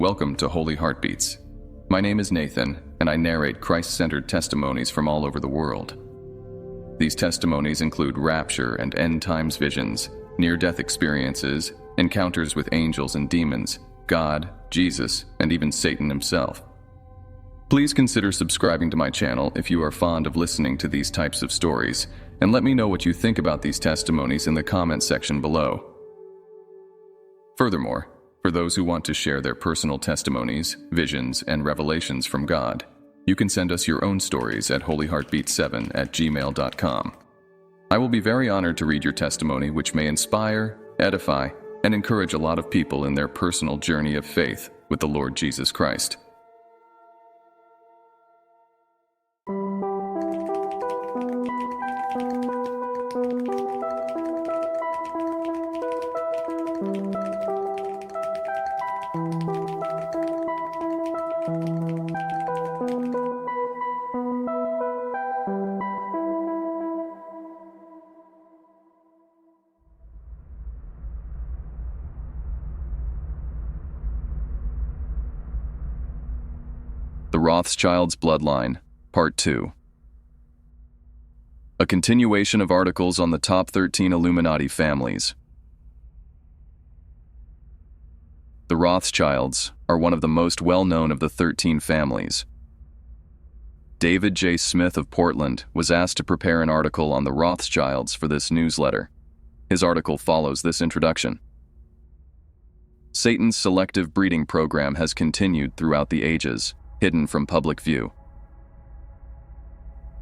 Welcome to Holy Heartbeats. My name is Nathan, and I narrate Christ-centered testimonies from all over the world. These testimonies include rapture and end-times visions, near-death experiences, encounters with angels and demons, God, Jesus, and even Satan himself. Please consider subscribing to my channel if you are fond of listening to these types of stories, and let me know what you think about these testimonies in the comment section below. Furthermore, for those who want to share their personal testimonies, visions, and revelations from God, you can send us your own stories at holyheartbeat7@gmail.com. I will be very honored to read your testimony, which may inspire, edify, and encourage a lot of people in their personal journey of faith with the Lord Jesus Christ. The Rothschilds' Bloodline, Part 2. A continuation of articles on the top 13 Illuminati families. The Rothschilds are one of the most well-known of the 13 families. David J. Smith of Portland was asked to prepare an article on the Rothschilds for this newsletter. His article follows this introduction. Satan's selective breeding program has continued throughout the ages, hidden from public view.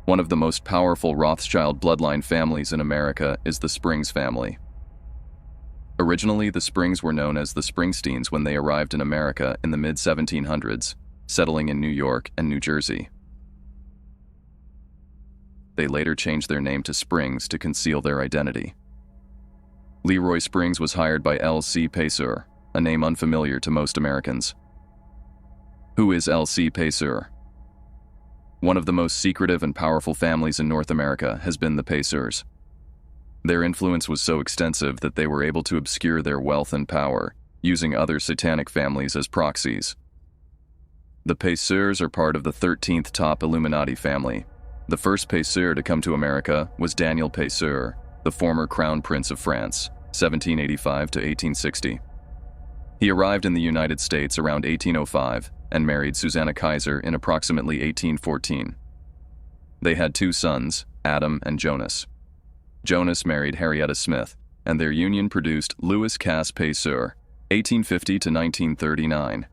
One of the most powerful Rothschild bloodline families in America is the Springs family. Originally, the Springs were known as the Springsteens when they arrived in America in the mid-1700s, settling in New York and New Jersey. They later changed their name to Springs to conceal their identity. Leroy Springs was hired by L.C. Peser, a name unfamiliar to most Americans. Who is L.C. Peser? One of the most secretive and powerful families in North America has been the Pesers. Their influence was so extensive that they were able to obscure their wealth and power, using other satanic families as proxies. The Pesers are part of the 13th top Illuminati family. The first Peser to come to America was Daniel Peser, the former Crown Prince of France, 1785 to 1860. He arrived in the United States around 1805 and married Susanna Kaiser in approximately 1814. They had two sons, Adam and Jonas. Jonas married Harrietta Smith, and their union produced Louis Cass Peser, 1850 to 1939.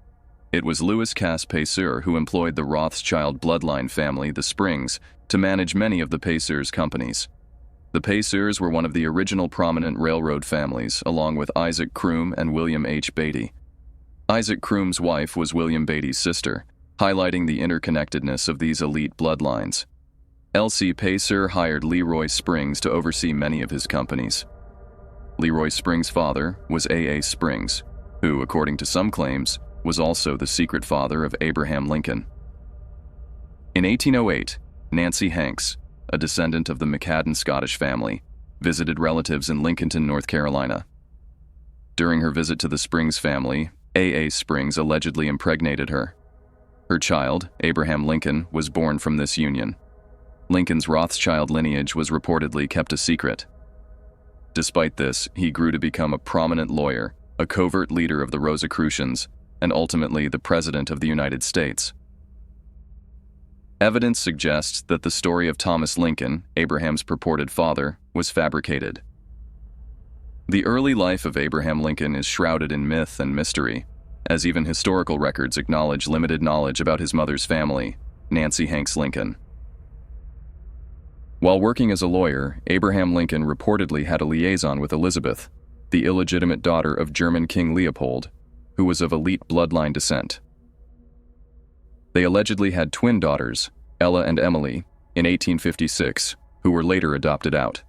It was Louis Cass Peser who employed the Rothschild bloodline family, the Springs, to manage many of the Pesers' companies. The Pesers were one of the original prominent railroad families, along with Isaac Kroom and William H. Batty. Isaac Kroom's wife was William Batty's sister, highlighting the interconnectedness of these elite bloodlines. L.C. Peser hired Leroy Springs to oversee many of his companies. Leroy Springs' father was A.A. Springs, who, according to some claims, was also the secret father of Abraham Lincoln. In 1808, Nancy Hanks, a descendant of the McCadden Scottish family, visited relatives in Lincolnton, North Carolina. During her visit to the Springs family, A.A. Springs allegedly impregnated her. Her child, Abraham Lincoln, was born from this union. Lincoln's Rothschild lineage was reportedly kept a secret. Despite this, he grew to become a prominent lawyer, a covert leader of the Rosicrucians, and ultimately the President of the United States. Evidence suggests that the story of Thomas Lincoln, Abraham's purported father, was fabricated. The early life of Abraham Lincoln is shrouded in myth and mystery, as even historical records acknowledge limited knowledge about his mother's family, Nancy Hanks Lincoln. While working as a lawyer, Abraham Lincoln reportedly had a liaison with Elizabeth, the illegitimate daughter of German King Leopold, who was of elite bloodline descent. They allegedly had twin daughters, Ella and Emily, in 1856, who were later adopted out.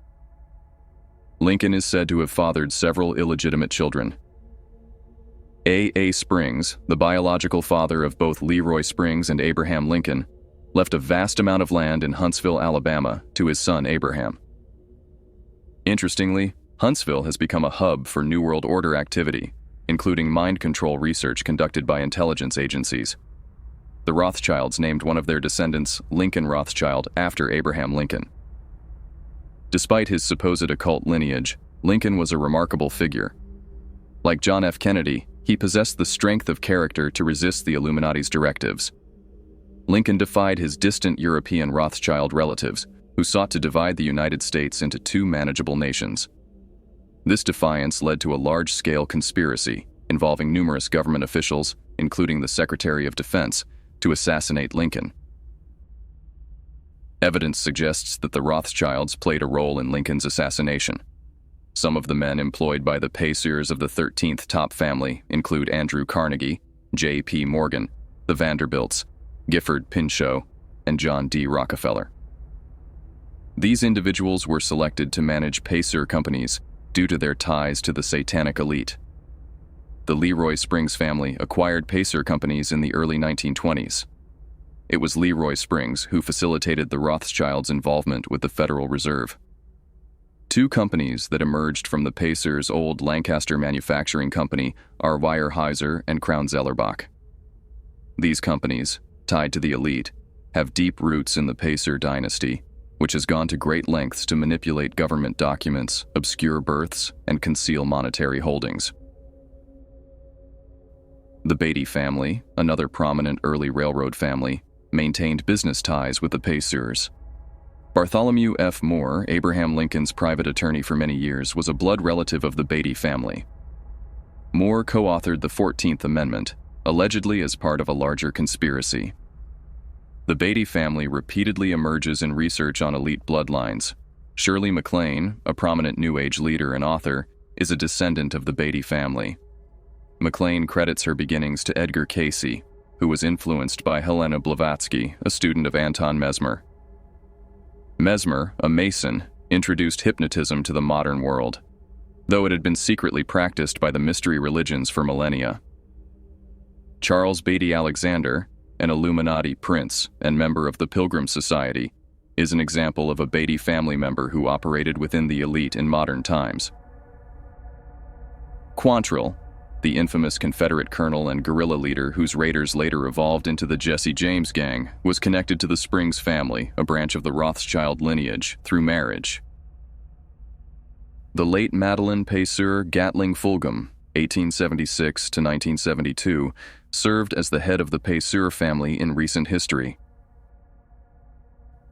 Lincoln is said to have fathered several illegitimate children. A.A. Springs, the biological father of both Leroy Springs and Abraham Lincoln, left a vast amount of land in Huntsville, Alabama, to his son Abraham. Interestingly, Huntsville has become a hub for New World Order activity, including mind control research conducted by intelligence agencies. The Rothschilds named one of their descendants Lincoln Rothschild after Abraham Lincoln. Despite his supposed occult lineage, Lincoln was a remarkable figure. Like John F. Kennedy, he possessed the strength of character to resist the Illuminati's directives. Lincoln defied his distant European Rothschild relatives, who sought to divide the United States into two manageable nations. This defiance led to a large-scale conspiracy involving numerous government officials, including the Secretary of Defense, to assassinate Lincoln. Evidence suggests that the Rothschilds played a role in Lincoln's assassination. Some of the men employed by the Pesers of the 13th top family include Andrew Carnegie, J.P. Morgan, the Vanderbilts, Gifford Pinchot, and John D. Rockefeller. These individuals were selected to manage Peser companies due to their ties to the satanic elite. The Leroy Springs family acquired Peser companies in the early 1920s. It was Leroy Springs who facilitated the Rothschilds' involvement with the Federal Reserve. Two companies that emerged from the Pesers' old Lancaster manufacturing company are Weyerhaeuser and Crown-Zellerbach. These companies, tied to the elite, have deep roots in the Peser dynasty, which has gone to great lengths to manipulate government documents, obscure births, and conceal monetary holdings. The Batty family, another prominent early railroad family, maintained business ties with the Pesers. Bartholomew F. Moore, Abraham Lincoln's private attorney for many years, was a blood relative of the Batty family. Moore co-authored the 14th Amendment, allegedly as part of a larger conspiracy. The Batty family repeatedly emerges in research on elite bloodlines. Shirley MacLaine, a prominent New Age leader and author, is a descendant of the Batty family. MacLaine credits her beginnings to Edgar Cayce, who was influenced by Helena Blavatsky, a student of Anton Mesmer. Mesmer, a Mason, introduced hypnotism to the modern world, though it had been secretly practiced by the mystery religions for millennia. Charles Beatty Alexander, an Illuminati prince and member of the Pilgrim Society, is an example of a Batty family member who operated within the elite in modern times. Quantrill, the infamous Confederate colonel and guerrilla leader whose raiders later evolved into the Jesse James Gang, was connected to the Springs family, a branch of the Rothschild lineage, through marriage. The late Madeline Peser Gatling Fulgham, 1876 to 1972, served as the head of the Peser family in recent history.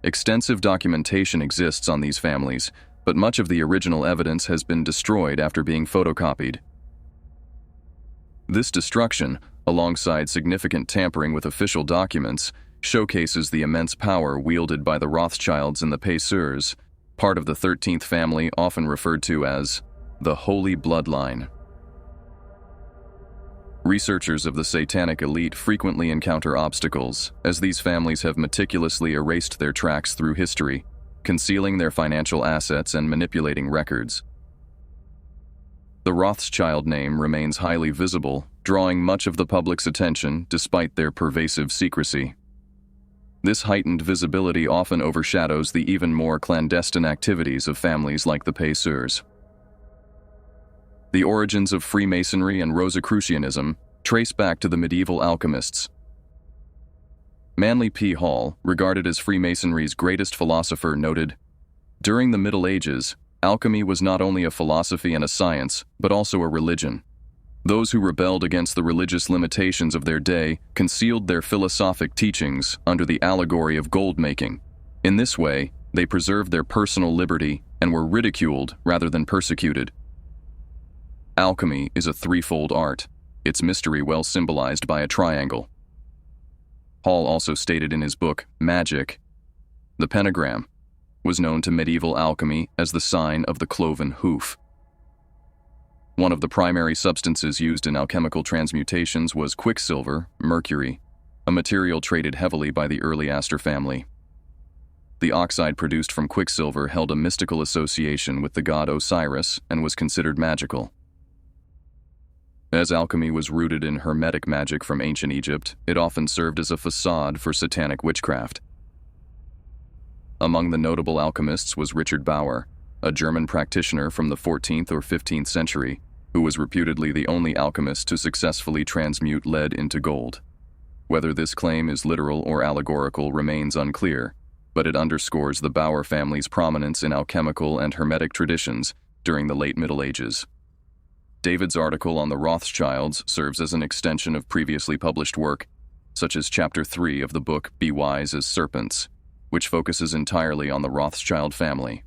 Extensive documentation exists on these families, but much of the original evidence has been destroyed after being photocopied. This destruction, alongside significant tampering with official documents, showcases the immense power wielded by the Rothschilds and the Pesers, part of the 13th family often referred to as the Holy Bloodline. Researchers of the satanic elite frequently encounter obstacles, as these families have meticulously erased their tracks through history, concealing their financial assets and manipulating records. The Rothschild name remains highly visible, drawing much of the public's attention despite their pervasive secrecy. This heightened visibility often overshadows the even more clandestine activities of families like the Pesers. The origins of Freemasonry and Rosicrucianism trace back to the medieval alchemists. Manly P. Hall, regarded as Freemasonry's greatest philosopher, noted, "During the Middle Ages, alchemy was not only a philosophy and a science, but also a religion. Those who rebelled against the religious limitations of their day concealed their philosophic teachings under the allegory of gold-making. In this way, they preserved their personal liberty and were ridiculed rather than persecuted. Alchemy is a threefold art, its mystery well symbolized by a triangle." Hall also stated in his book, Magic, the pentagram was known to medieval alchemy as the sign of the cloven hoof. One of the primary substances used in alchemical transmutations was quicksilver, mercury, a material traded heavily by the early Astor family. The oxide produced from quicksilver held a mystical association with the god Osiris and was considered magical. As alchemy was rooted in Hermetic magic from ancient Egypt, it often served as a facade for satanic witchcraft. Among the notable alchemists was Richard Bauer, a German practitioner from the 14th or 15th century, who was reputedly the only alchemist to successfully transmute lead into gold. Whether this claim is literal or allegorical remains unclear, but it underscores the Bauer family's prominence in alchemical and hermetic traditions during the late Middle Ages. David's article on the Rothschilds serves as an extension of previously published work, such as Chapter 3 of the book Be Wise as Serpents, which focuses entirely on the Rothschild family.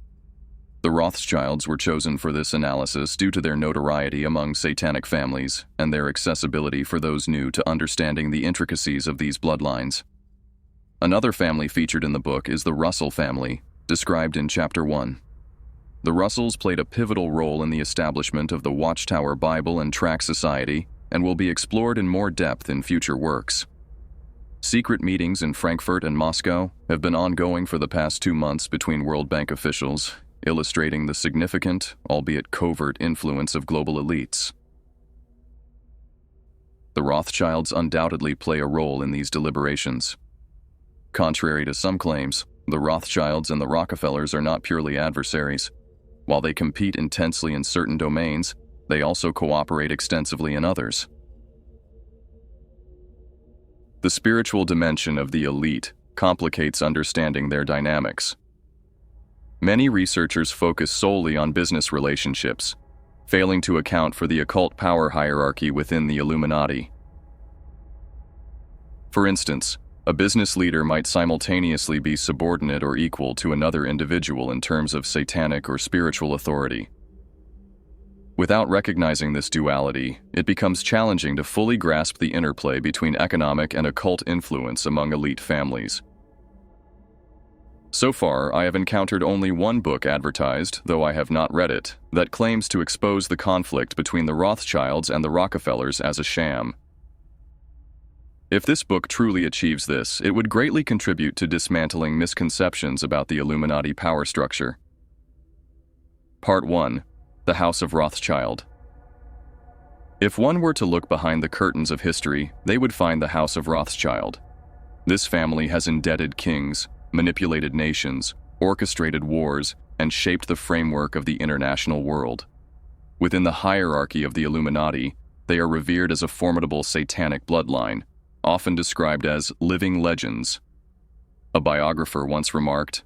The Rothschilds were chosen for this analysis due to their notoriety among satanic families and their accessibility for those new to understanding the intricacies of these bloodlines. Another family featured in the book is the Russell family, described in Chapter 1. The Russells played a pivotal role in the establishment of the Watchtower Bible and Tract Society and will be explored in more depth in future works. Secret meetings in Frankfurt and Moscow have been ongoing for the past 2 months between World Bank officials, illustrating the significant, albeit covert, influence of global elites. The Rothschilds undoubtedly play a role in these deliberations. Contrary to some claims, the Rothschilds and the Rockefellers are not purely adversaries. While they compete intensely in certain domains, they also cooperate extensively in others. The spiritual dimension of the elite complicates understanding their dynamics. Many researchers focus solely on business relationships, failing to account for the occult power hierarchy within the Illuminati. For instance, a business leader might simultaneously be subordinate or equal to another individual in terms of satanic or spiritual authority. Without recognizing this duality, it becomes challenging to fully grasp the interplay between economic and occult influence among elite families. So far, I have encountered only one book advertised, though I have not read it, that claims to expose the conflict between the Rothschilds and the Rockefellers as a sham. If this book truly achieves this, it would greatly contribute to dismantling misconceptions about the Illuminati power structure. Part 1. The House of Rothschild. If one were to look behind the curtains of history, they would find the House of Rothschild. This family has indebted kings, manipulated nations, orchestrated wars, and shaped the framework of the international world. Within the hierarchy of the Illuminati, they are revered as a formidable satanic bloodline, often described as living legends. A biographer once remarked,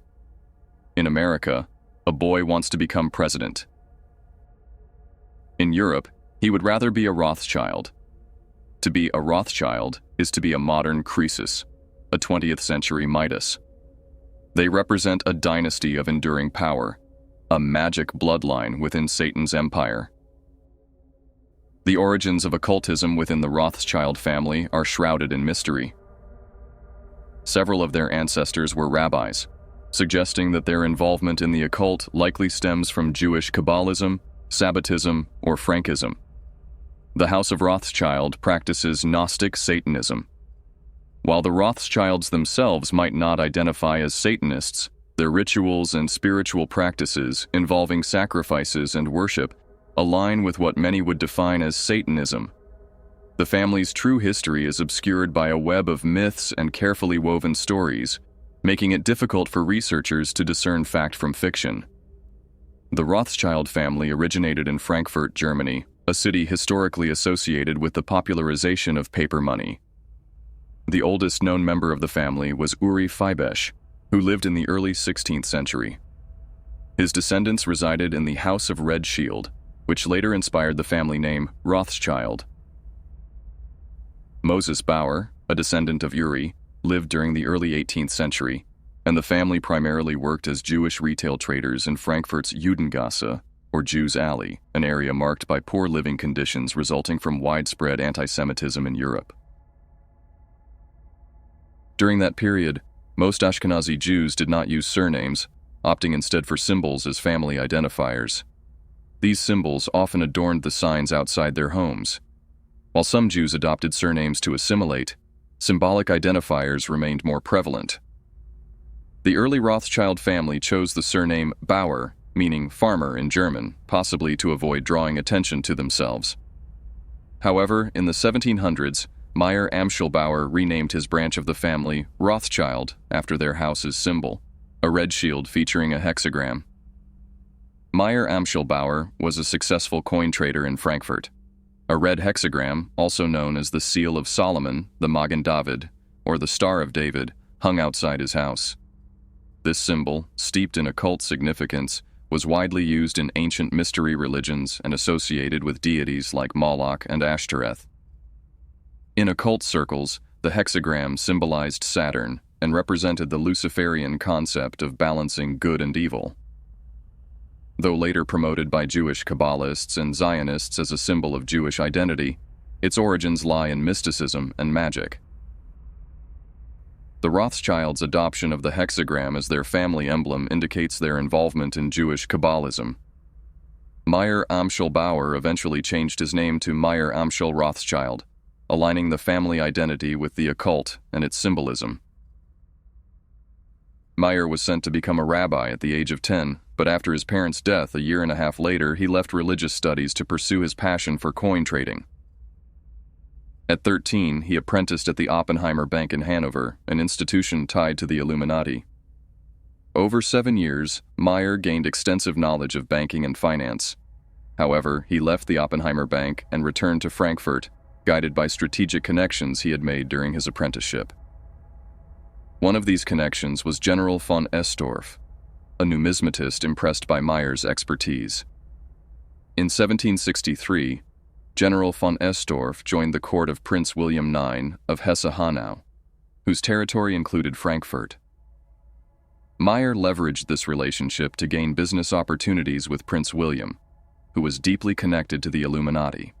"In America, a boy wants to become president. In Europe, he would rather be a Rothschild. To be a Rothschild is to be a modern Croesus, a 20th century Midas. They represent a dynasty of enduring power, a magic bloodline within Satan's empire." The origins of occultism within the Rothschild family are shrouded in mystery. Several of their ancestors were rabbis, suggesting that their involvement in the occult likely stems from Jewish Kabbalism, Sabbatism, or Frankism. The House of Rothschild practices Gnostic Satanism. While the Rothschilds themselves might not identify as Satanists, their rituals and spiritual practices involving sacrifices and worship align with what many would define as Satanism. The family's true history is obscured by a web of myths and carefully woven stories, making it difficult for researchers to discern fact from fiction. The Rothschild family originated in Frankfurt, Germany, a city historically associated with the popularization of paper money. The oldest known member of the family was Uri Feibesch, who lived in the early 16th century. His descendants resided in the House of Rothschild, which later inspired the family name Rothschild. Moses Bauer, a descendant of Uri, lived during the early 18th century, and the family primarily worked as Jewish retail traders in Frankfurt's Judengasse, or Jews' Alley, an area marked by poor living conditions resulting from widespread anti-Semitism in Europe. During that period, most Ashkenazi Jews did not use surnames, opting instead for symbols as family identifiers. These symbols often adorned the signs outside their homes. While some Jews adopted surnames to assimilate, symbolic identifiers remained more prevalent. The early Rothschild family chose the surname Bauer, meaning farmer in German, possibly to avoid drawing attention to themselves. However, in the 1700s, Mayer Amschel Bauer renamed his branch of the family Rothschild after their house's symbol, a red shield featuring a hexagram. Mayer Amschel was a successful coin trader in Frankfurt. A red hexagram, also known as the Seal of Solomon, the Magen David, or the Star of David, hung outside his house. This symbol, steeped in occult significance, was widely used in ancient mystery religions and associated with deities like Moloch and Ashtoreth. In occult circles, the hexagram symbolized Saturn and represented the Luciferian concept of balancing good and evil. Though later promoted by Jewish Kabbalists and Zionists as a symbol of Jewish identity, its origins lie in mysticism and magic. The Rothschilds' adoption of the hexagram as their family emblem indicates their involvement in Jewish Kabbalism. Mayer Amschel eventually changed his name to Mayer Amschel Rothschild, aligning the family identity with the occult and its symbolism. Mayer was sent to become a rabbi at the age of 10, but after his parents' death a year and a half later, he left religious studies to pursue his passion for coin trading. At 13, he apprenticed at the Oppenheimer Bank in Hanover, an institution tied to the Illuminati. Over 7 years, Mayer gained extensive knowledge of banking and finance. However, he left the Oppenheimer Bank and returned to Frankfurt, guided by strategic connections he had made during his apprenticeship. One of these connections was General von Estorff, a numismatist impressed by Mayer's expertise. In 1763, General von Estorff joined the court of Prince William IX of Hesse-Hanau, whose territory included Frankfurt. Mayer leveraged this relationship to gain business opportunities with Prince William, who was deeply connected to the Illuminati.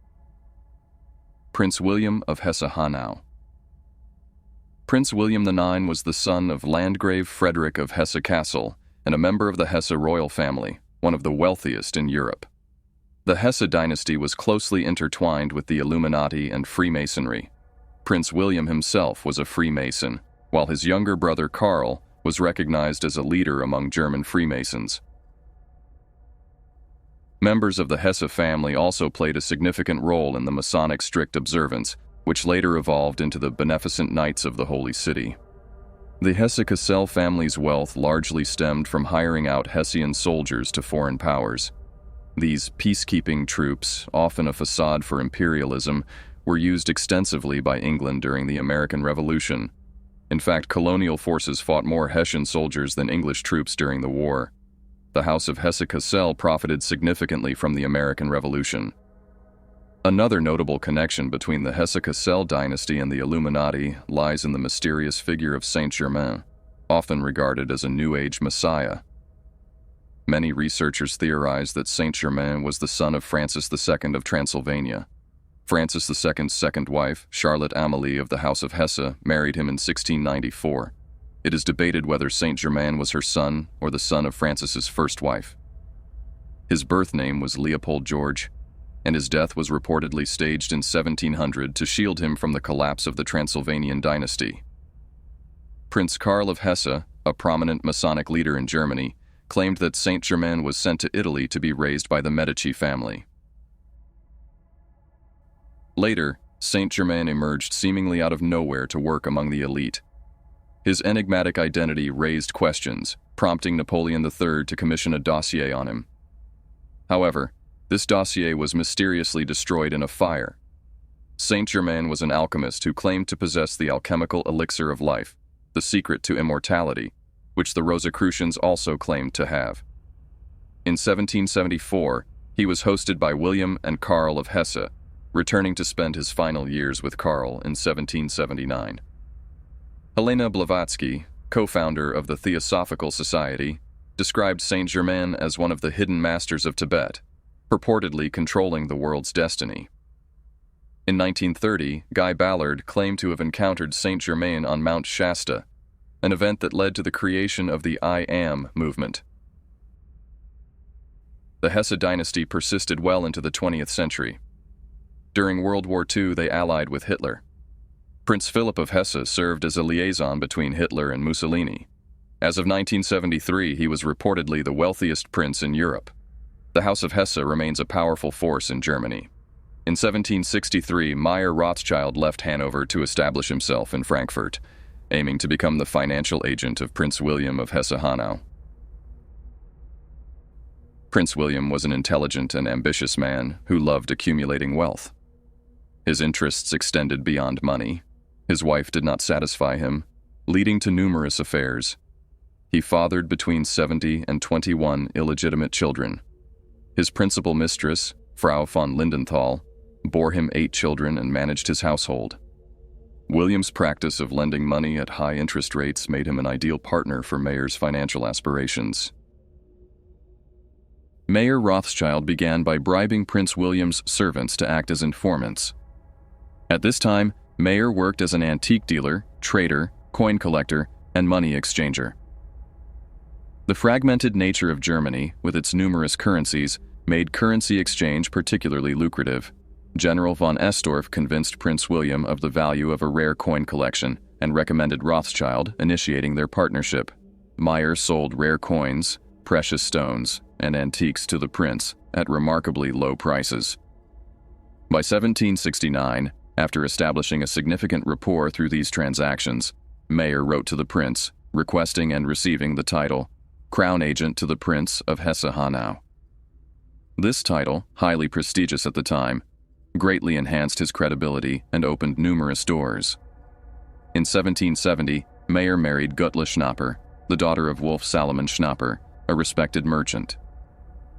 Prince William of Hesse-Hanau. Prince William IX was the son of Landgrave Frederick of Hesse-Kassel and a member of the Hesse royal family, one of the wealthiest in Europe. The Hesse dynasty was closely intertwined with the Illuminati and Freemasonry. Prince William himself was a Freemason, while his younger brother Karl was recognized as a leader among German Freemasons. Members of the Hesse family also played a significant role in the Masonic strict observance, which later evolved into the Beneficent Knights of the Holy City. The Hesse-Kassel family's wealth largely stemmed from hiring out Hessian soldiers to foreign powers. These peacekeeping troops, often a facade for imperialism, were used extensively by England during the American Revolution. In fact, colonial forces fought more Hessian soldiers than English troops during the war. The House of Hesse-Kassel profited significantly from the American Revolution. Another notable connection between the Hesse-Kassel dynasty and the Illuminati lies in the mysterious figure of Saint-Germain, often regarded as a New Age messiah. Many researchers theorize that Saint-Germain was the son of Francis II of Transylvania. Francis II's second wife, Charlotte Amalie of the House of Hesse, married him in 1694. It is debated whether Saint-Germain was her son or the son of Francis's first wife. His birth name was Leopold George, and his death was reportedly staged in 1700 to shield him from the collapse of the Transylvanian dynasty. Prince Karl of Hesse, a prominent Masonic leader in Germany, claimed that Saint-Germain was sent to Italy to be raised by the Medici family. Later, Saint-Germain emerged seemingly out of nowhere to work among the elite. His enigmatic identity raised questions, prompting Napoleon III to commission a dossier on him. However, this dossier was mysteriously destroyed in a fire. Saint-Germain was an alchemist who claimed to possess the alchemical elixir of life, the secret to immortality, which the Rosicrucians also claimed to have. In 1774, he was hosted by William and Karl of Hesse, returning to spend his final years with Karl in 1779. Helena Blavatsky, co-founder of the Theosophical Society, described Saint-Germain as one of the hidden masters of Tibet, purportedly controlling the world's destiny. In 1930, Guy Ballard claimed to have encountered Saint-Germain on Mount Shasta, an event that led to the creation of the I Am movement. The Hesse dynasty persisted well into the 20th century. During World War II, they allied with Hitler. Prince Philip of Hesse served as a liaison between Hitler and Mussolini. As of 1973, he was reportedly the wealthiest prince in Europe. The House of Hesse remains a powerful force in Germany. In 1763, Mayer Rothschild left Hanover to establish himself in Frankfurt, aiming to become the financial agent of Prince William of Hesse-Hanau. Prince William was an intelligent and ambitious man who loved accumulating wealth. His interests extended beyond money. His wife did not satisfy him, leading to numerous affairs. He fathered between 70 and 21 illegitimate children. His principal mistress, Frau von Lindenthal, bore him 8 children and managed his household. William's practice of lending money at high interest rates made him an ideal partner for Mayer's financial aspirations. Mayer Rothschild began by bribing Prince William's servants to act as informants. At this time, Mayer worked as an antique dealer, trader, coin collector, and money exchanger. The fragmented nature of Germany, with its numerous currencies, made currency exchange particularly lucrative. General von Estorff convinced Prince William of the value of a rare coin collection and recommended Rothschild, initiating their partnership. Mayer sold rare coins, precious stones, and antiques to the prince at remarkably low prices. By 1769, after establishing a significant rapport through these transactions, Mayer wrote to the prince, requesting and receiving the title Crown Agent to the Prince of Hesse-Hanau. This title, highly prestigious at the time, greatly enhanced his credibility and opened numerous doors. In 1770, Mayer married Gutla Schnapper, the daughter of Wolf Salomon Schnapper, a respected merchant.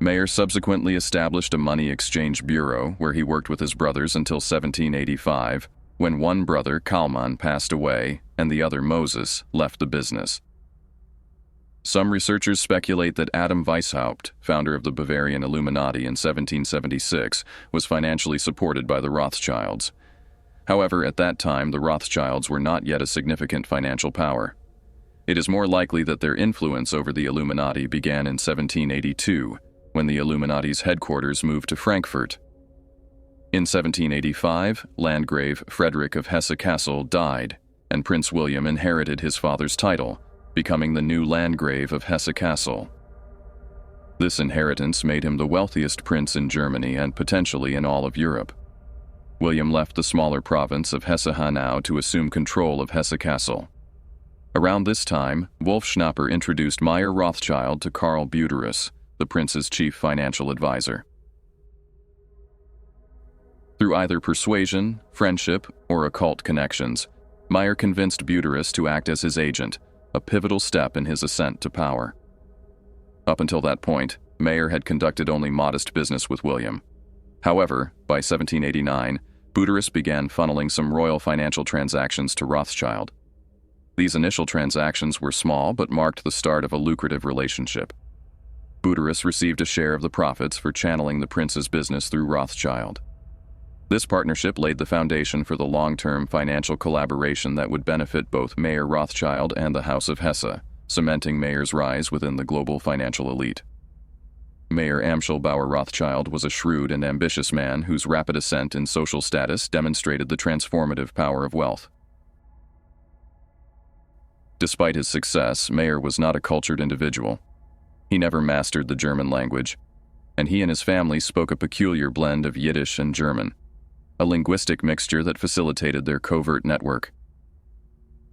Mayer subsequently established a money exchange bureau where he worked with his brothers until 1785, when one brother, Kalman, passed away and the other, Moses, left the business. Some researchers speculate that Adam Weishaupt, founder of the Bavarian Illuminati in 1776, was financially supported by the Rothschilds. However, at that time, the Rothschilds were not yet a significant financial power. It is more likely that their influence over the Illuminati began in 1782, when the Illuminati's headquarters moved to Frankfurt. In 1785, Landgrave Frederick of Hesse-Kassel died, and Prince William inherited his father's title, becoming the new Landgrave of Hesse-Kassel. This inheritance made him the wealthiest prince in Germany and potentially in all of Europe. William left the smaller province of Hesse-Hanau to assume control of Hesse-Kassel. Around this time, Wolf Schnapper introduced Mayer Rothschild to Karl Buderus, the prince's chief financial advisor. Through either persuasion, friendship, or occult connections, Mayer convinced Buderus to act as his agent, a pivotal step in his ascent to power. Up until that point, Mayer had conducted only modest business with William. However, by 1789, Buderus began funneling some royal financial transactions to Rothschild. These initial transactions were small but marked the start of a lucrative relationship. Buderus received a share of the profits for channeling the prince's business through Rothschild. This partnership laid the foundation for the long-term financial collaboration that would benefit both Mayer Rothschild and the House of Hesse, cementing Mayer's rise within the global financial elite. Mayer Amschel Rothschild was a shrewd and ambitious man whose rapid ascent in social status demonstrated the transformative power of wealth. Despite his success, Mayer was not a cultured individual. He never mastered the German language, and he and his family spoke a peculiar blend of Yiddish and German, a linguistic mixture that facilitated their covert network.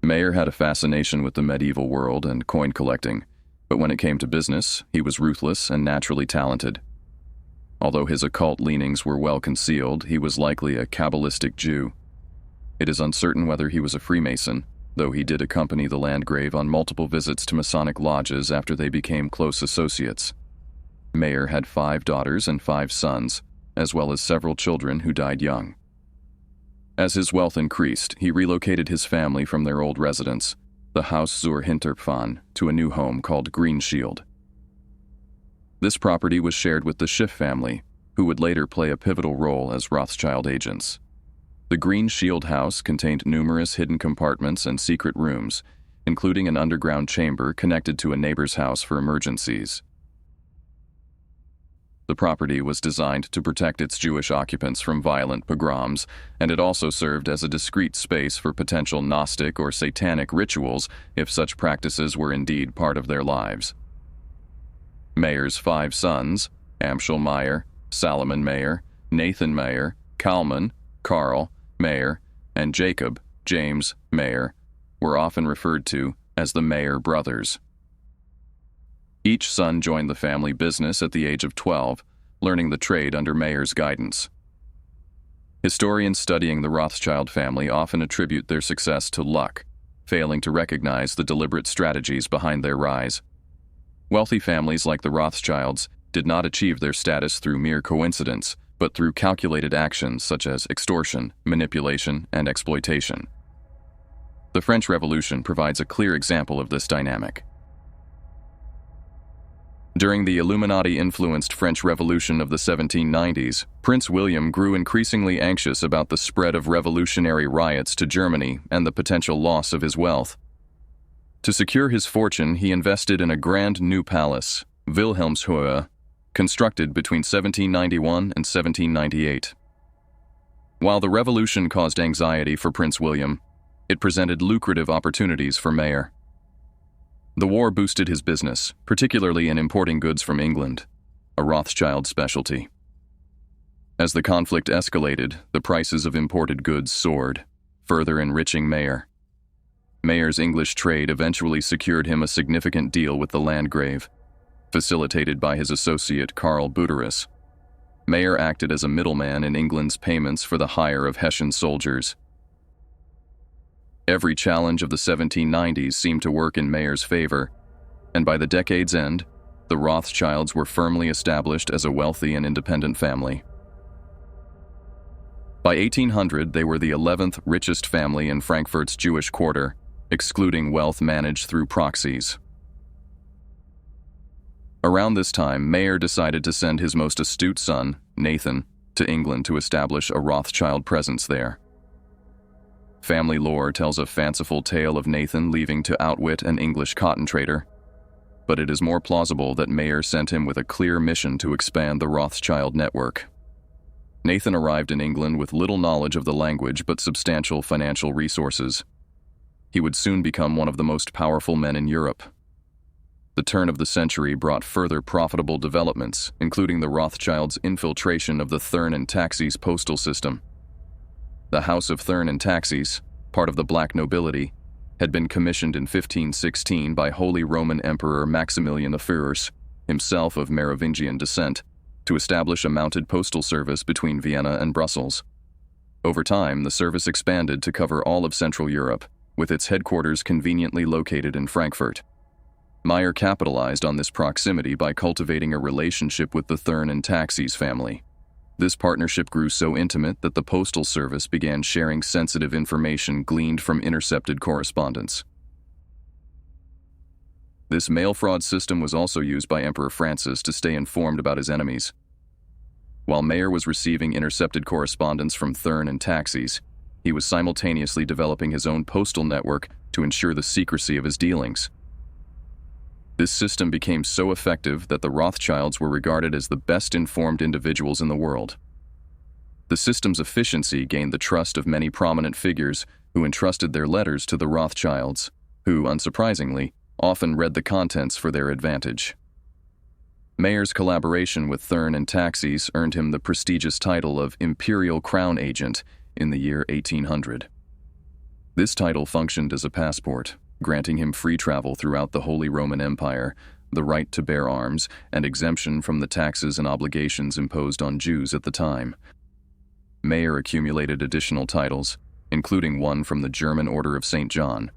Mayer had a fascination with the medieval world and coin collecting, but when it came to business, he was ruthless and naturally talented. Although his occult leanings were well concealed, he was likely a Kabbalistic Jew. It is uncertain whether he was a Freemason, though he did accompany the Landgrave on multiple visits to Masonic lodges after they became close associates. Mayer had 5 daughters and 5 sons, as well as several children who died young. As his wealth increased, he relocated his family from their old residence, the Haus zur Hinterpfahn, to a new home called Greenshield. This property was shared with the Schiff family, who would later play a pivotal role as Rothschild agents. The Green Shield house contained numerous hidden compartments and secret rooms, including an underground chamber connected to a neighbor's house for emergencies. The property was designed to protect its Jewish occupants from violent pogroms, and it also served as a discreet space for potential Gnostic or Satanic rituals if such practices were indeed part of their lives. Mayer's 5 sons, Amschel Mayer, Salomon Mayer, Nathan Mayer, Kalman, Karl, Mayer, and Jacob, James, Mayer, were often referred to as the Mayer brothers. Each son joined the family business at the age of 12, learning the trade under Mayer's guidance. Historians studying the Rothschild family often attribute their success to luck, failing to recognize the deliberate strategies behind their rise. Wealthy families like the Rothschilds did not achieve their status through mere coincidence, but through calculated actions such as extortion, manipulation, and exploitation. The French Revolution provides a clear example of this dynamic. During the Illuminati-influenced French Revolution of the 1790s, Prince William grew increasingly anxious about the spread of revolutionary riots to Germany and the potential loss of his wealth. To secure his fortune, he invested in a grand new palace, Wilhelmshöhe, constructed between 1791 and 1798. While the revolution caused anxiety for Prince William, it presented lucrative opportunities for Mayer. The war boosted his business, particularly in importing goods from England, a Rothschild specialty. As the conflict escalated, the prices of imported goods soared, further enriching Mayer. Mayer's English trade eventually secured him a significant deal with the Landgrave, facilitated by his associate Karl Buderus. Mayer acted as a middleman in England's payments for the hire of Hessian soldiers. Every challenge of the 1790s seemed to work in Mayer's favor, and by the decade's end, the Rothschilds were firmly established as a wealthy and independent family. By 1800, they were the 11th richest family in Frankfurt's Jewish quarter, excluding wealth managed through proxies. Around this time, Mayer decided to send his most astute son, Nathan, to England to establish a Rothschild presence there. Family lore tells a fanciful tale of Nathan leaving to outwit an English cotton trader, but it is more plausible that Mayer sent him with a clear mission to expand the Rothschild network. Nathan arrived in England with little knowledge of the language but substantial financial resources. He would soon become one of the most powerful men in Europe. The turn of the century brought further profitable developments, including the Rothschilds' infiltration of the Thurn and Taxis postal system. The House of Thurn and Taxis, part of the black nobility, had been commissioned in 1516 by Holy Roman Emperor Maximilian I, himself of Merovingian descent, to establish a mounted postal service between Vienna and Brussels. Over time, the service expanded to cover all of Central Europe, with its headquarters conveniently located in Frankfurt. Mayer capitalized on this proximity by cultivating a relationship with the Thurn and Taxis family. This partnership grew so intimate that the postal service began sharing sensitive information gleaned from intercepted correspondence. This mail fraud system was also used by Emperor Francis to stay informed about his enemies. While Mayer was receiving intercepted correspondence from Thurn and Taxis, he was simultaneously developing his own postal network to ensure the secrecy of his dealings. This system became so effective that the Rothschilds were regarded as the best-informed individuals in the world. The system's efficiency gained the trust of many prominent figures who entrusted their letters to the Rothschilds, who, unsurprisingly, often read the contents for their advantage. Mayer's collaboration with Thurn and Taxis earned him the prestigious title of Imperial Crown Agent in the year 1800. This title functioned as a passport, granting him free travel throughout the Holy Roman Empire, the right to bear arms, and exemption from the taxes and obligations imposed on Jews at the time. Mayer accumulated additional titles, including one from the German Order of St. John.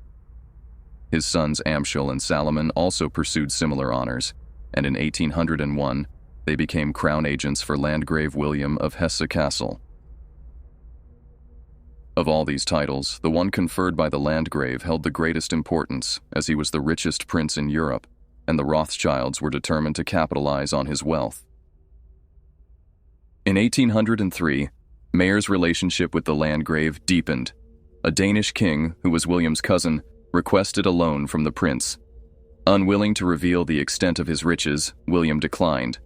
His sons Amschel and Salomon also pursued similar honors, and in 1801, they became crown agents for Landgrave William of Hesse-Kassel. Of all these titles, the one conferred by the Landgrave held the greatest importance, as he was the richest prince in Europe, and the Rothschilds were determined to capitalize on his wealth. In 1803, Mayer's relationship with the Landgrave deepened. A Danish king, who was William's cousin, requested a loan from the prince. Unwilling to reveal the extent of his riches, William declined.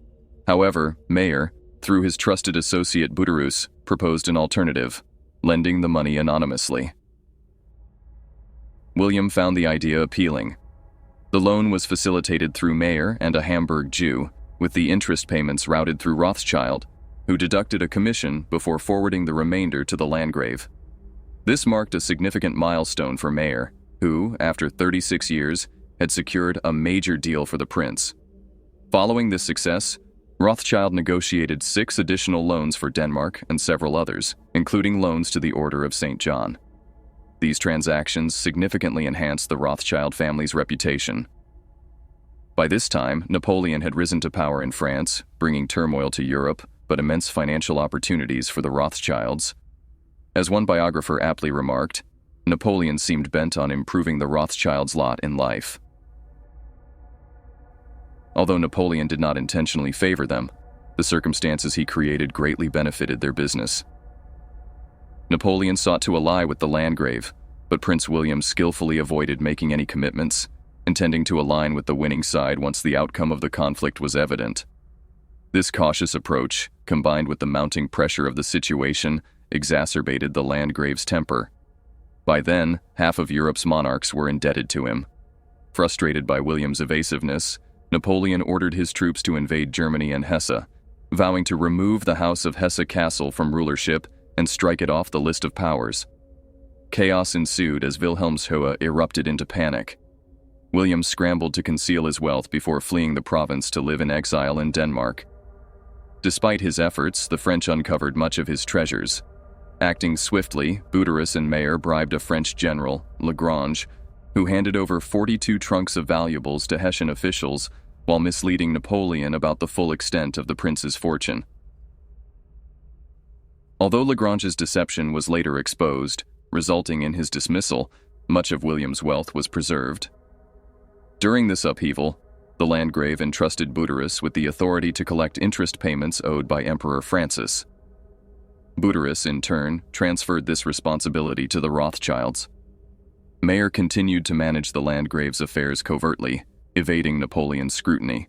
However, Mayer, through his trusted associate Buderus, proposed an alternative: lending the money anonymously. William found the idea appealing. The loan was facilitated through Mayer and a Hamburg Jew, with the interest payments routed through Rothschild, who deducted a commission before forwarding the remainder to the Landgrave. This marked a significant milestone for Mayer, who, after 36 years, had secured a major deal for the prince, Following this success, Rothschild negotiated 6 additional loans for Denmark and several others, including loans to the Order of St. John. These transactions significantly enhanced the Rothschild family's reputation. By this time, Napoleon had risen to power in France, bringing turmoil to Europe, but immense financial opportunities for the Rothschilds. As one biographer aptly remarked, Napoleon seemed bent on improving the Rothschilds' lot in life. Although Napoleon did not intentionally favor them, the circumstances he created greatly benefited their business. Napoleon sought to ally with the Landgrave, but Prince William skillfully avoided making any commitments, intending to align with the winning side once the outcome of the conflict was evident. This cautious approach, combined with the mounting pressure of the situation, exacerbated the Landgrave's temper. By then, half of Europe's monarchs were indebted to him. Frustrated by William's evasiveness, Napoleon ordered his troops to invade Germany and Hesse, vowing to remove the House of Hesse-Kassel from rulership and strike it off the list of powers. Chaos ensued as Wilhelmshöhe erupted into panic. William scrambled to conceal his wealth before fleeing the province to live in exile in Denmark. Despite his efforts, the French uncovered much of his treasures. Acting swiftly, Buderus and Mayer bribed a French general, Lagrange, who handed over 42 trunks of valuables to Hessian officials while misleading Napoleon about the full extent of the prince's fortune. Although Lagrange's deception was later exposed, resulting in his dismissal, much of William's wealth was preserved. During this upheaval, the Landgrave entrusted Buderus with the authority to collect interest payments owed by Emperor Francis. Buderus, in turn, transferred this responsibility to the Rothschilds. Mayer continued to manage the Landgrave's affairs covertly, evading Napoleon's scrutiny.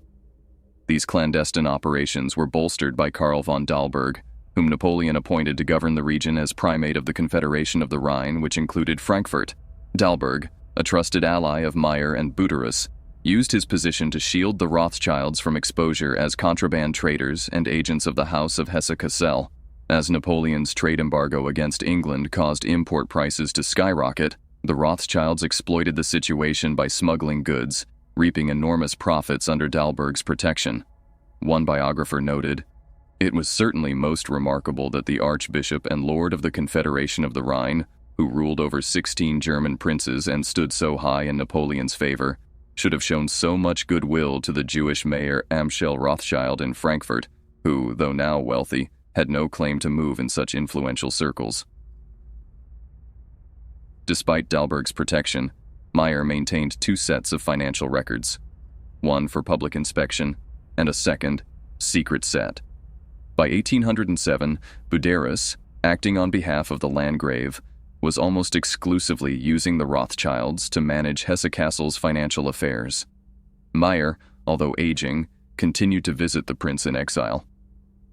These clandestine operations were bolstered by Karl von Dalberg, whom Napoleon appointed to govern the region as primate of the Confederation of the Rhine, which included Frankfurt. Dalberg, a trusted ally of Mayer and Buderus, used his position to shield the Rothschilds from exposure as contraband traders and agents of the House of Hesse-Kassel. As Napoleon's trade embargo against England caused import prices to skyrocket, the Rothschilds exploited the situation by smuggling goods, reaping enormous profits under Dalberg's protection. One biographer noted, "It was certainly most remarkable that the Archbishop and Lord of the Confederation of the Rhine, who ruled over 16 German princes and stood so high in Napoleon's favor, should have shown so much goodwill to the Jewish Mayer Amschel Rothschild in Frankfurt, who, though now wealthy, had no claim to move in such influential circles." Despite Dalberg's protection, Mayer maintained 2 sets of financial records, one for public inspection and a second, secret set. By 1807, Buderus, acting on behalf of the Landgrave, was almost exclusively using the Rothschilds to manage Hesse-Kassel's financial affairs. Mayer, although aging, continued to visit the prince in exile.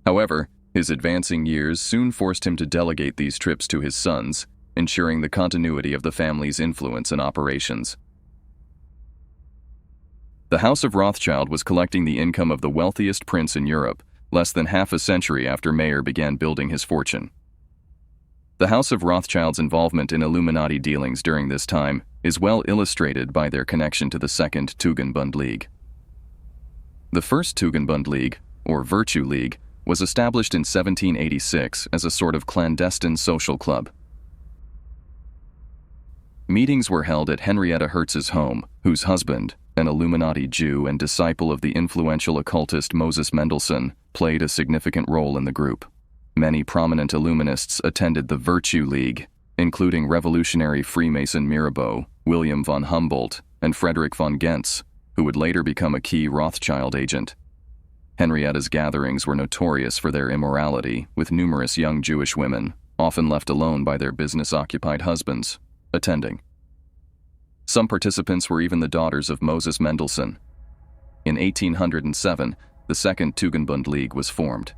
However, his advancing years soon forced him to delegate these trips to his sons, ensuring the continuity of the family's influence and operations. The House of Rothschild was collecting the income of the wealthiest prince in Europe, less than half a century after Mayer began building his fortune. The House of Rothschild's involvement in Illuminati dealings during this time is well illustrated by their connection to the Second Tugendbund League. The First Tugendbund League, or Virtue League, was established in 1786 as a sort of clandestine social club. Meetings were held at Henrietta Hertz's home, whose husband, an Illuminati Jew and disciple of the influential occultist Moses Mendelssohn, played a significant role in the group. Many prominent Illuminists attended the Virtue League, including revolutionary Freemason Mirabeau, William von Humboldt, and Frederick von Gentz, who would later become a key Rothschild agent. Henrietta's gatherings were notorious for their immorality, with numerous young Jewish women, often left alone by their business-occupied husbands, attending. Some participants were even the daughters of Moses Mendelssohn. In 1807, the Second Tugendbund League was formed.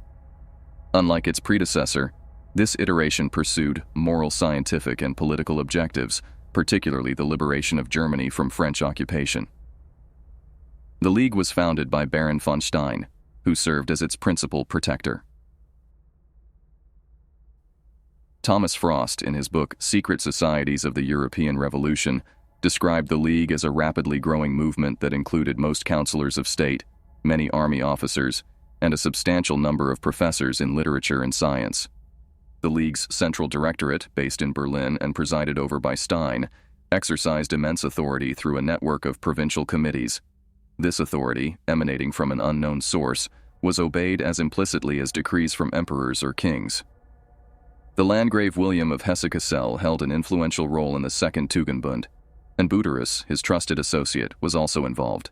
Unlike its predecessor, this iteration pursued moral, scientific, and political objectives, particularly the liberation of Germany from French occupation. The League was founded by Baron von Stein, who served as its principal protector. Thomas Frost, in his book Secret Societies of the European Revolution, described the League as a rapidly growing movement that included most counselors of state, many army officers, and a substantial number of professors in literature and science. The League's central directorate, based in Berlin and presided over by Stein, exercised immense authority through a network of provincial committees. This authority, emanating from an unknown source, was obeyed as implicitly as decrees from emperors or kings. The Landgrave William of Hesse-Kassel held an influential role in the Second Tugendbund, and Buderus, his trusted associate, was also involved.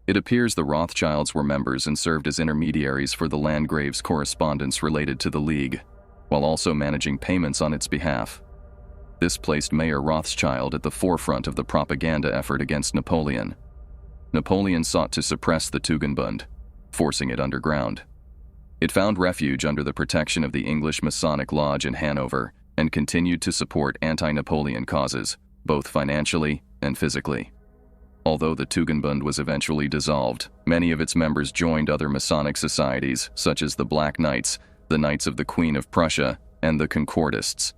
It appears the Rothschilds were members and served as intermediaries for the Landgrave's correspondence related to the League, while also managing payments on its behalf. This placed Mayer Rothschild at the forefront of the propaganda effort against Napoleon. Napoleon sought to suppress the Tugendbund, forcing it underground. It found refuge under the protection of the English Masonic Lodge in Hanover and continued to support anti-Napoleon causes, both financially and physically. Although the Tugendbund was eventually dissolved, many of its members joined other Masonic societies, such as the Black Knights, the Knights of the Queen of Prussia, and the Concordists.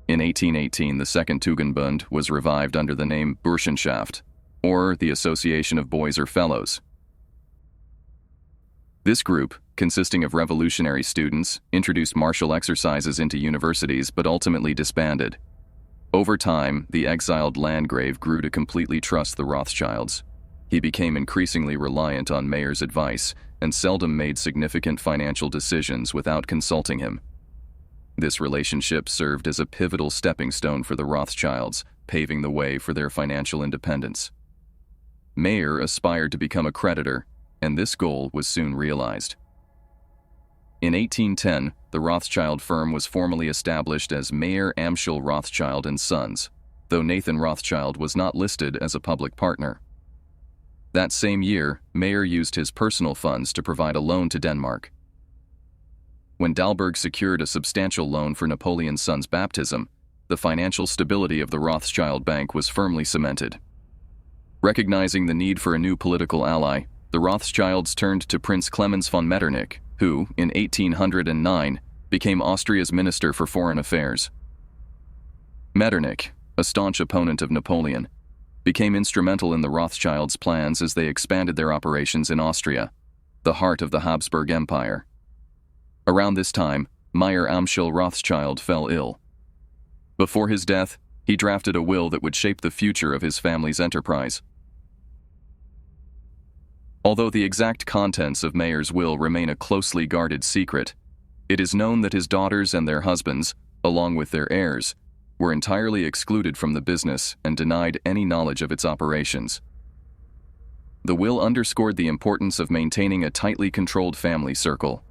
In 1818, the Second Tugendbund was revived under the name Burschenschaft, or the Association of Boys or Fellows. This group, consisting of revolutionary students, introduced martial exercises into universities but ultimately disbanded. Over time, the exiled Landgrave grew to completely trust the Rothschilds. He became increasingly reliant on Mayer's advice and seldom made significant financial decisions without consulting him. This relationship served as a pivotal stepping stone for the Rothschilds, paving the way for their financial independence. Mayer aspired to become a creditor, and this goal was soon realized. In 1810, the Rothschild firm was formally established as Mayer Amschel Rothschild and Sons, though Nathan Rothschild was not listed as a public partner. That same year, Mayer used his personal funds to provide a loan to Denmark. When Dalberg secured a substantial loan for Napoleon's son's baptism, the financial stability of the Rothschild Bank was firmly cemented. Recognizing the need for a new political ally, the Rothschilds turned to Prince Clemens von Metternich, who, in 1809, became Austria's Minister for Foreign Affairs. Metternich, a staunch opponent of Napoleon, became instrumental in the Rothschilds' plans as they expanded their operations in Austria, the heart of the Habsburg Empire. Around this time, Mayer Amschel Rothschild fell ill. Before his death, he drafted a will that would shape the future of his family's enterprise. Although the exact contents of Mayer's will remain a closely guarded secret, it is known that his daughters and their husbands, along with their heirs, were entirely excluded from the business and denied any knowledge of its operations. The will underscored the importance of maintaining a tightly controlled family circle.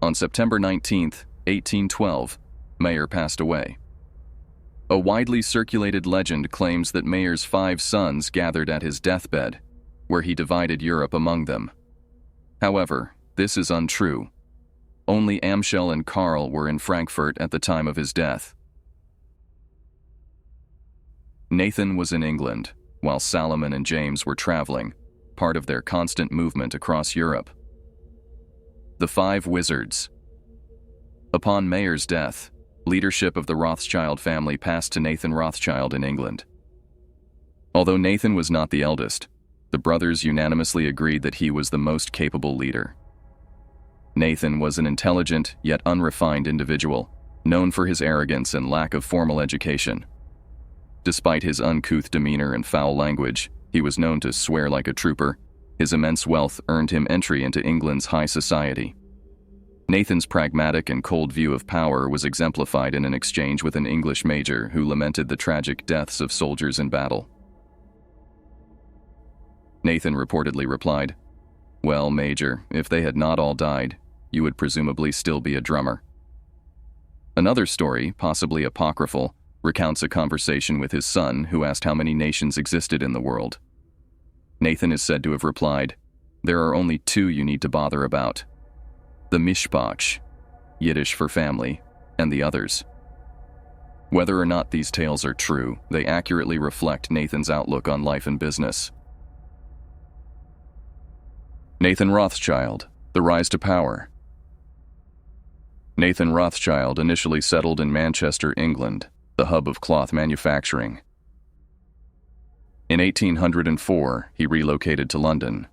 On September 19, 1812, Mayer passed away. A widely circulated legend claims that Mayer's 5 sons gathered at his deathbed, where he divided Europe among them. However, this is untrue. Only Amschel and Karl were in Frankfurt at the time of his death. Nathan was in England, while Salomon and James were traveling, part of their constant movement across Europe. The 5 Wizards. Upon Mayer's death, leadership of the Rothschild family passed to Nathan Rothschild in England. Although Nathan was not the eldest, the brothers unanimously agreed that he was the most capable leader. Nathan was an intelligent yet unrefined individual, known for his arrogance and lack of formal education. Despite his uncouth demeanor and foul language, he was known to swear like a trooper. His immense wealth earned him entry into England's high society. Nathan's pragmatic and cold view of power was exemplified in an exchange with an English major who lamented the tragic deaths of soldiers in battle. Nathan reportedly replied, "Well, Major, if they had not all died, you would presumably still be a drummer." Another story, possibly apocryphal, recounts a conversation with his son who asked how many nations existed in the world. Nathan is said to have replied, "There are only 2 you need to bother about. The Mishpach, Yiddish for family, and the others." Whether or not these tales are true, they accurately reflect Nathan's outlook on life and business. Nathan Rothschild, the rise to power. Nathan Rothschild initially settled in Manchester, England, the hub of cloth manufacturing. In 1804, he relocated to London.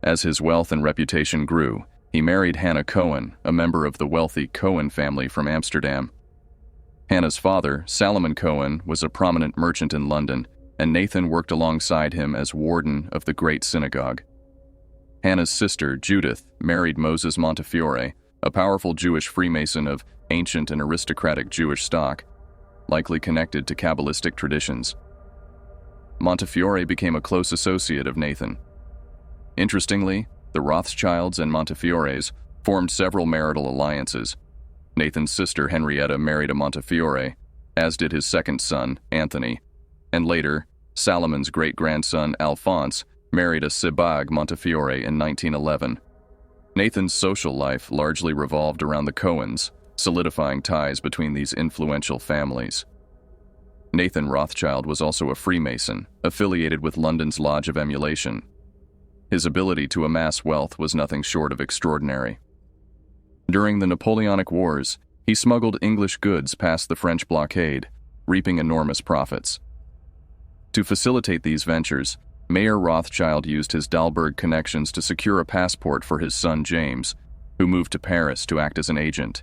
As his wealth and reputation grew, he married Hannah Cohen, a member of the wealthy Cohen family from Amsterdam. Hannah's father, Salomon Cohen, was a prominent merchant in London, and Nathan worked alongside him as warden of the Great Synagogue. Hannah's sister, Judith, married Moses Montefiore, a powerful Jewish Freemason of ancient and aristocratic Jewish stock, likely connected to Kabbalistic traditions. Montefiore became a close associate of Nathan. Interestingly, the Rothschilds and Montefiores formed several marital alliances. Nathan's sister Henrietta married a Montefiore, as did his second son, Anthony, and later, Salomon's great-grandson, Alphonse, married a Sebag Montefiore in 1911. Nathan's social life largely revolved around the Cohens, solidifying ties between these influential families. Nathan Rothschild was also a Freemason, affiliated with London's Lodge of Emulation. His ability to amass wealth was nothing short of extraordinary. During the Napoleonic Wars, he smuggled English goods past the French blockade, reaping enormous profits. To facilitate these ventures, Mayer Rothschild used his Dahlberg connections to secure a passport for his son James, who moved to Paris to act as an agent.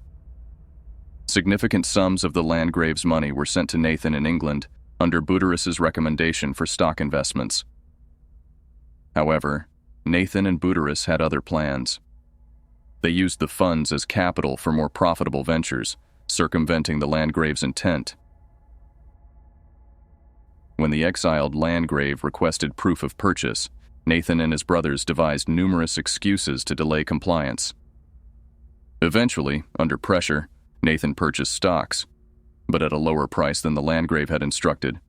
Significant sums of the Landgrave's money were sent to Nathan in England under Buderus's recommendation for stock investments. However, Nathan and Buderus had other plans. They used the funds as capital for more profitable ventures, circumventing the Landgrave's intent. When the exiled Landgrave requested proof of purchase, Nathan and his brothers devised numerous excuses to delay compliance. Eventually, under pressure, Nathan purchased stocks, but at a lower price than the Landgrave had instructed,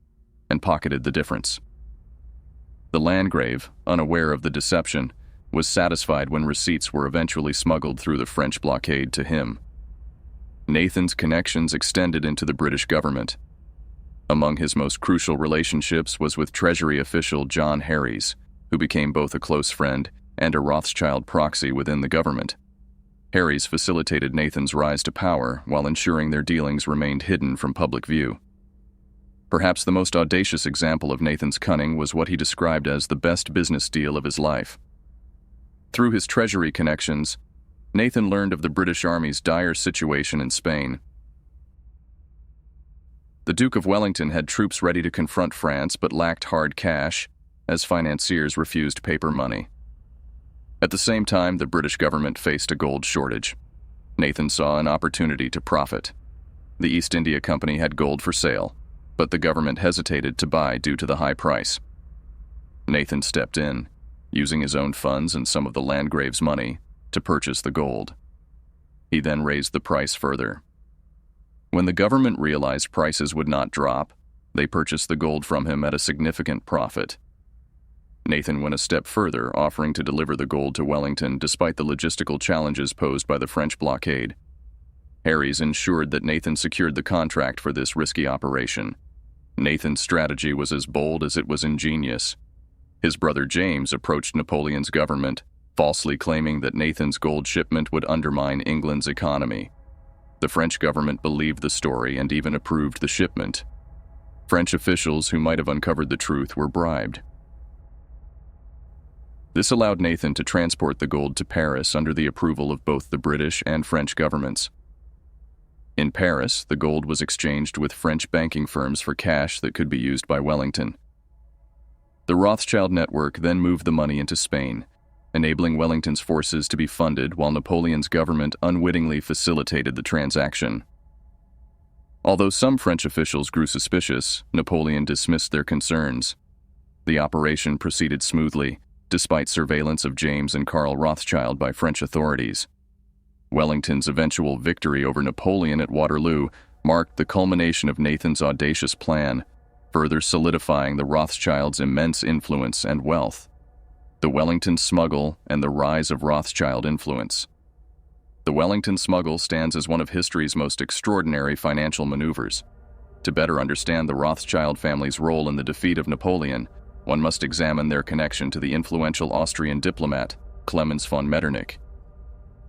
and pocketed the difference. The Landgrave, unaware of the deception, was satisfied when receipts were eventually smuggled through the French blockade to him. Nathan's connections extended into the British government. Among his most crucial relationships was with Treasury official John Harries, who became both a close friend and a Rothschild proxy within the government. Harries facilitated Nathan's rise to power while ensuring their dealings remained hidden from public view. Perhaps the most audacious example of Nathan's cunning was what he described as the best business deal of his life. Through his treasury connections, Nathan learned of the British Army's dire situation in Spain. The Duke of Wellington had troops ready to confront France but lacked hard cash, as financiers refused paper money. At the same time, the British government faced a gold shortage. Nathan saw an opportunity to profit. The East India Company had gold for sale, but the government hesitated to buy due to the high price. Nathan stepped in, using his own funds and some of the Landgrave's money to purchase the gold. He then raised the price further. When the government realized prices would not drop, they purchased the gold from him at a significant profit. Nathan went a step further, offering to deliver the gold to Wellington despite the logistical challenges posed by the French blockade. Harries ensured that Nathan secured the contract for this risky operation. Nathan's strategy was as bold as it was ingenious. His brother James approached Napoleon's government, falsely claiming that Nathan's gold shipment would undermine England's economy. The French government believed the story and even approved the shipment. French officials who might have uncovered the truth were bribed. This allowed Nathan to transport the gold to Paris under the approval of both the British and French governments. In Paris, the gold was exchanged with French banking firms for cash that could be used by Wellington. The Rothschild network then moved the money into Spain, enabling Wellington's forces to be funded while Napoleon's government unwittingly facilitated the transaction. Although some French officials grew suspicious, Napoleon dismissed their concerns. The operation proceeded smoothly, despite surveillance of James and Karl Rothschild by French authorities. Wellington's eventual victory over Napoleon at Waterloo marked the culmination of Nathan's audacious plan, further solidifying the Rothschilds' immense influence and wealth. The Wellington Smuggle and the rise of Rothschild influence. The Wellington Smuggle stands as one of history's most extraordinary financial maneuvers. To better understand the Rothschild family's role in the defeat of Napoleon, one must examine their connection to the influential Austrian diplomat, Clemens von Metternich.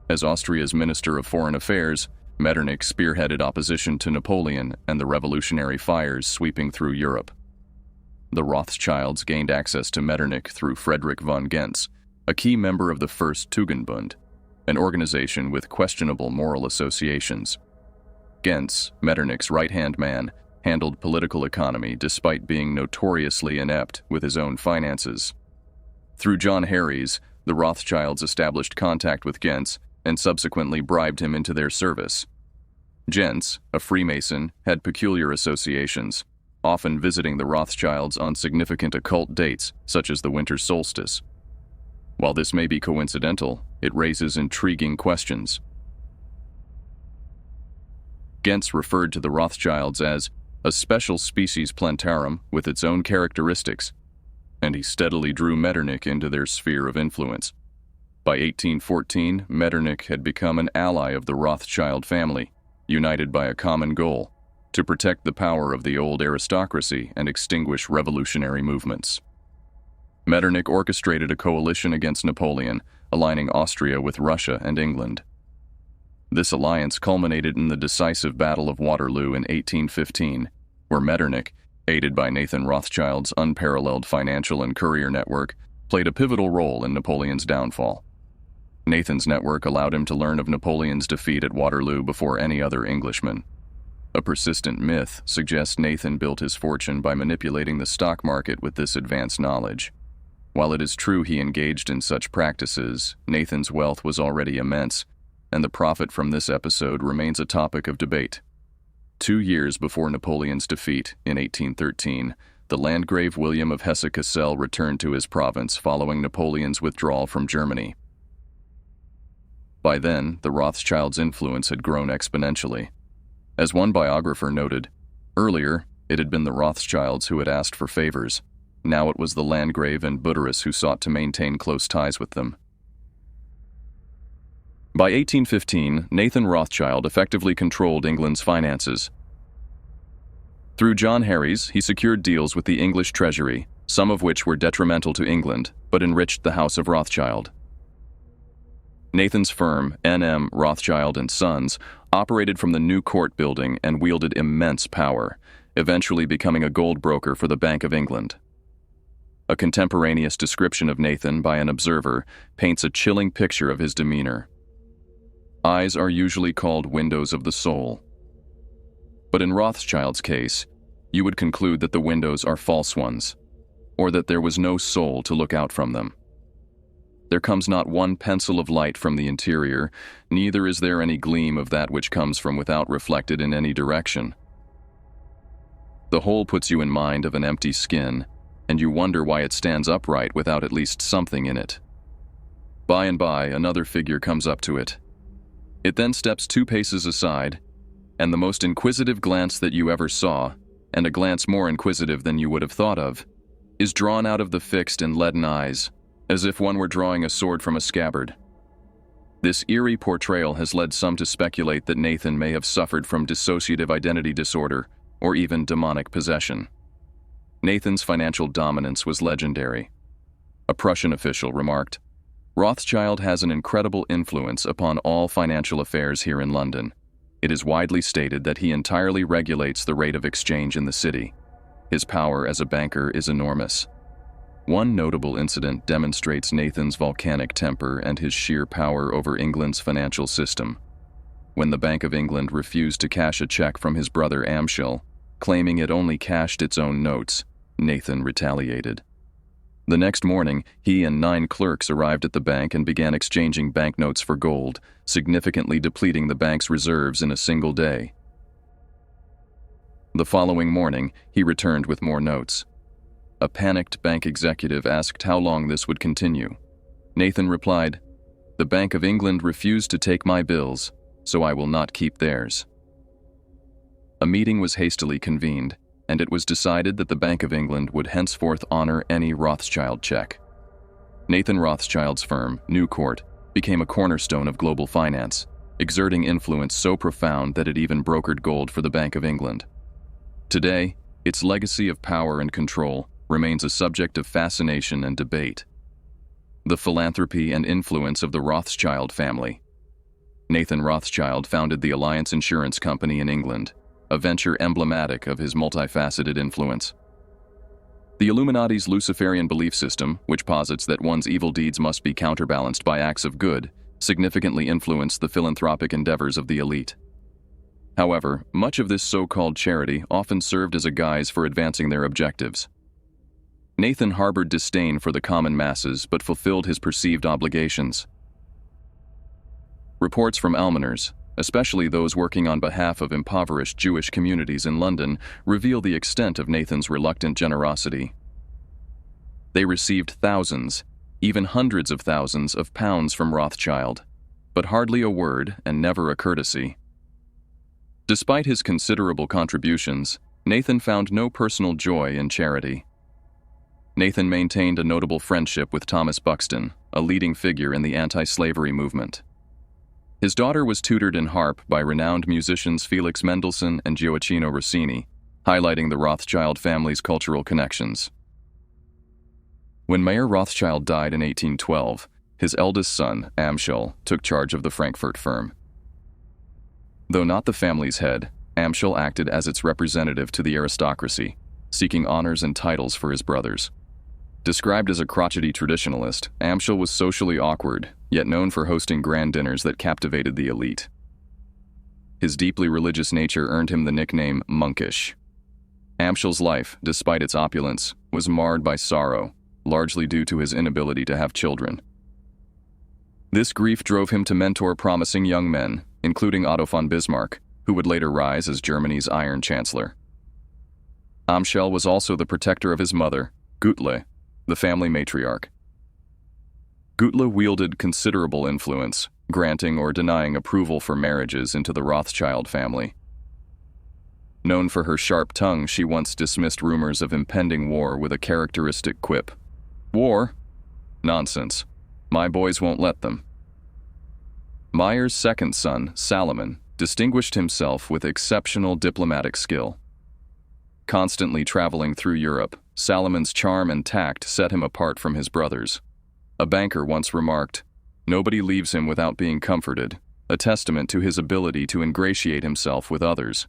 As Austria's Minister of Foreign Affairs, Metternich spearheaded opposition to Napoleon and the revolutionary fires sweeping through Europe. The Rothschilds gained access to Metternich through Friedrich von Gentz, a key member of the First Tugendbund, an organization with questionable moral associations. Gentz, Metternich's right-hand man, handled political economy despite being notoriously inept with his own finances. Through John Harries, the Rothschilds established contact with Gentz and subsequently bribed him into their service. Gentz, a Freemason, had peculiar associations, often visiting the Rothschilds on significant occult dates, such as the winter solstice. While this may be coincidental, it raises intriguing questions. Gentz referred to the Rothschilds as a special species plantarum with its own characteristics, and he steadily drew Metternich into their sphere of influence. By 1814, Metternich had become an ally of the Rothschild family, united by a common goal: to protect the power of the old aristocracy and extinguish revolutionary movements. Metternich orchestrated a coalition against Napoleon, aligning Austria with Russia and England. This alliance culminated in the decisive Battle of Waterloo in 1815, where Metternich, aided by Nathan Rothschild's unparalleled financial and courier network, played a pivotal role in Napoleon's downfall. Nathan's network allowed him to learn of Napoleon's defeat at Waterloo before any other Englishman. A persistent myth suggests Nathan built his fortune by manipulating the stock market with this advanced knowledge. While it is true he engaged in such practices, Nathan's wealth was already immense, and the profit from this episode remains a topic of debate. 2 years before Napoleon's defeat, in 1813, the Landgrave William of Hesse-Kassel returned to his province following Napoleon's withdrawal from Germany. By then, the Rothschilds' influence had grown exponentially. As one biographer noted, earlier, it had been the Rothschilds who had asked for favors. Now it was the Landgrave and Buderus who sought to maintain close ties with them. By 1815, Nathan Rothschild effectively controlled England's finances. Through John Harries, he secured deals with the English treasury, some of which were detrimental to England, but enriched the House of Rothschild. Nathan's firm, N.M. Rothschild & Sons, operated from the New Court building and wielded immense power, eventually becoming a gold broker for the Bank of England. A contemporaneous description of Nathan by an observer paints a chilling picture of his demeanor. Eyes are usually called windows of the soul. But in Rothschild's case, you would conclude that the windows are false ones, or that there was no soul to look out from them. There comes not one pencil of light from the interior, neither is there any gleam of that which comes from without reflected in any direction. The whole puts you in mind of an empty skin, and you wonder why it stands upright without at least something in it. By and by, another figure comes up to it. It then steps 2 paces aside, and the most inquisitive glance that you ever saw, and a glance more inquisitive than you would have thought of, is drawn out of the fixed and leaden eyes, as if one were drawing a sword from a scabbard. This eerie portrayal has led some to speculate that Nathan may have suffered from dissociative identity disorder or even demonic possession. Nathan's financial dominance was legendary. A Prussian official remarked, "Rothschild has an incredible influence upon all financial affairs here in London. It is widely stated that he entirely regulates the rate of exchange in the city. His power as a banker is enormous." One notable incident demonstrates Nathan's volcanic temper and his sheer power over England's financial system. When the Bank of England refused to cash a check from his brother Amschel, claiming it only cashed its own notes, Nathan retaliated. The next morning, he and 9 clerks arrived at the bank and began exchanging banknotes for gold, significantly depleting the bank's reserves in a single day. The following morning, he returned with more notes. A panicked bank executive asked how long this would continue. Nathan replied, "The Bank of England refused to take my bills, so I will not keep theirs." A meeting was hastily convened, and it was decided that the Bank of England would henceforth honor any Rothschild check. Nathan Rothschild's firm, New Court, became a cornerstone of global finance, exerting influence so profound that it even brokered gold for the Bank of England. Today, its legacy of power and control remains a subject of fascination and debate. The philanthropy and influence of the Rothschild family. Nathan Rothschild founded the Alliance Insurance Company in England, a venture emblematic of his multifaceted influence. The Illuminati's Luciferian belief system, which posits that one's evil deeds must be counterbalanced by acts of good, significantly influenced the philanthropic endeavors of the elite. However, much of this so-called charity often served as a guise for advancing their objectives. Nathan harbored disdain for the common masses but fulfilled his perceived obligations. Reports from almoners, especially those working on behalf of impoverished Jewish communities in London, reveal the extent of Nathan's reluctant generosity. They received thousands, even hundreds of thousands of pounds from Rothschild, but hardly a word and never a courtesy. Despite his considerable contributions, Nathan found no personal joy in charity. Nathan maintained a notable friendship with Thomas Buxton, a leading figure in the anti-slavery movement. His daughter was tutored in harp by renowned musicians Felix Mendelssohn and Gioacchino Rossini, highlighting the Rothschild family's cultural connections. When Mayer Rothschild died in 1812, his eldest son, Amschel, took charge of the Frankfurt firm. Though not the family's head, Amschel acted as its representative to the aristocracy, seeking honors and titles for his brothers. Described as a crotchety traditionalist, Amschel was socially awkward, yet known for hosting grand dinners that captivated the elite. His deeply religious nature earned him the nickname monkish. Amschel's life, despite its opulence, was marred by sorrow, largely due to his inability to have children. This grief drove him to mentor promising young men, including Otto von Bismarck, who would later rise as Germany's Iron Chancellor. Amschel was also the protector of his mother, Guthle, the family matriarch. Guthle wielded considerable influence, granting or denying approval for marriages into the Rothschild family. Known for her sharp tongue, she once dismissed rumors of impending war with a characteristic quip. "War? Nonsense. My boys won't let them." Mayer's second son, Salomon, distinguished himself with exceptional diplomatic skill. Constantly traveling through Europe, Salomon's charm and tact set him apart from his brothers. A banker once remarked, "Nobody leaves him without being comforted," a testament to his ability to ingratiate himself with others.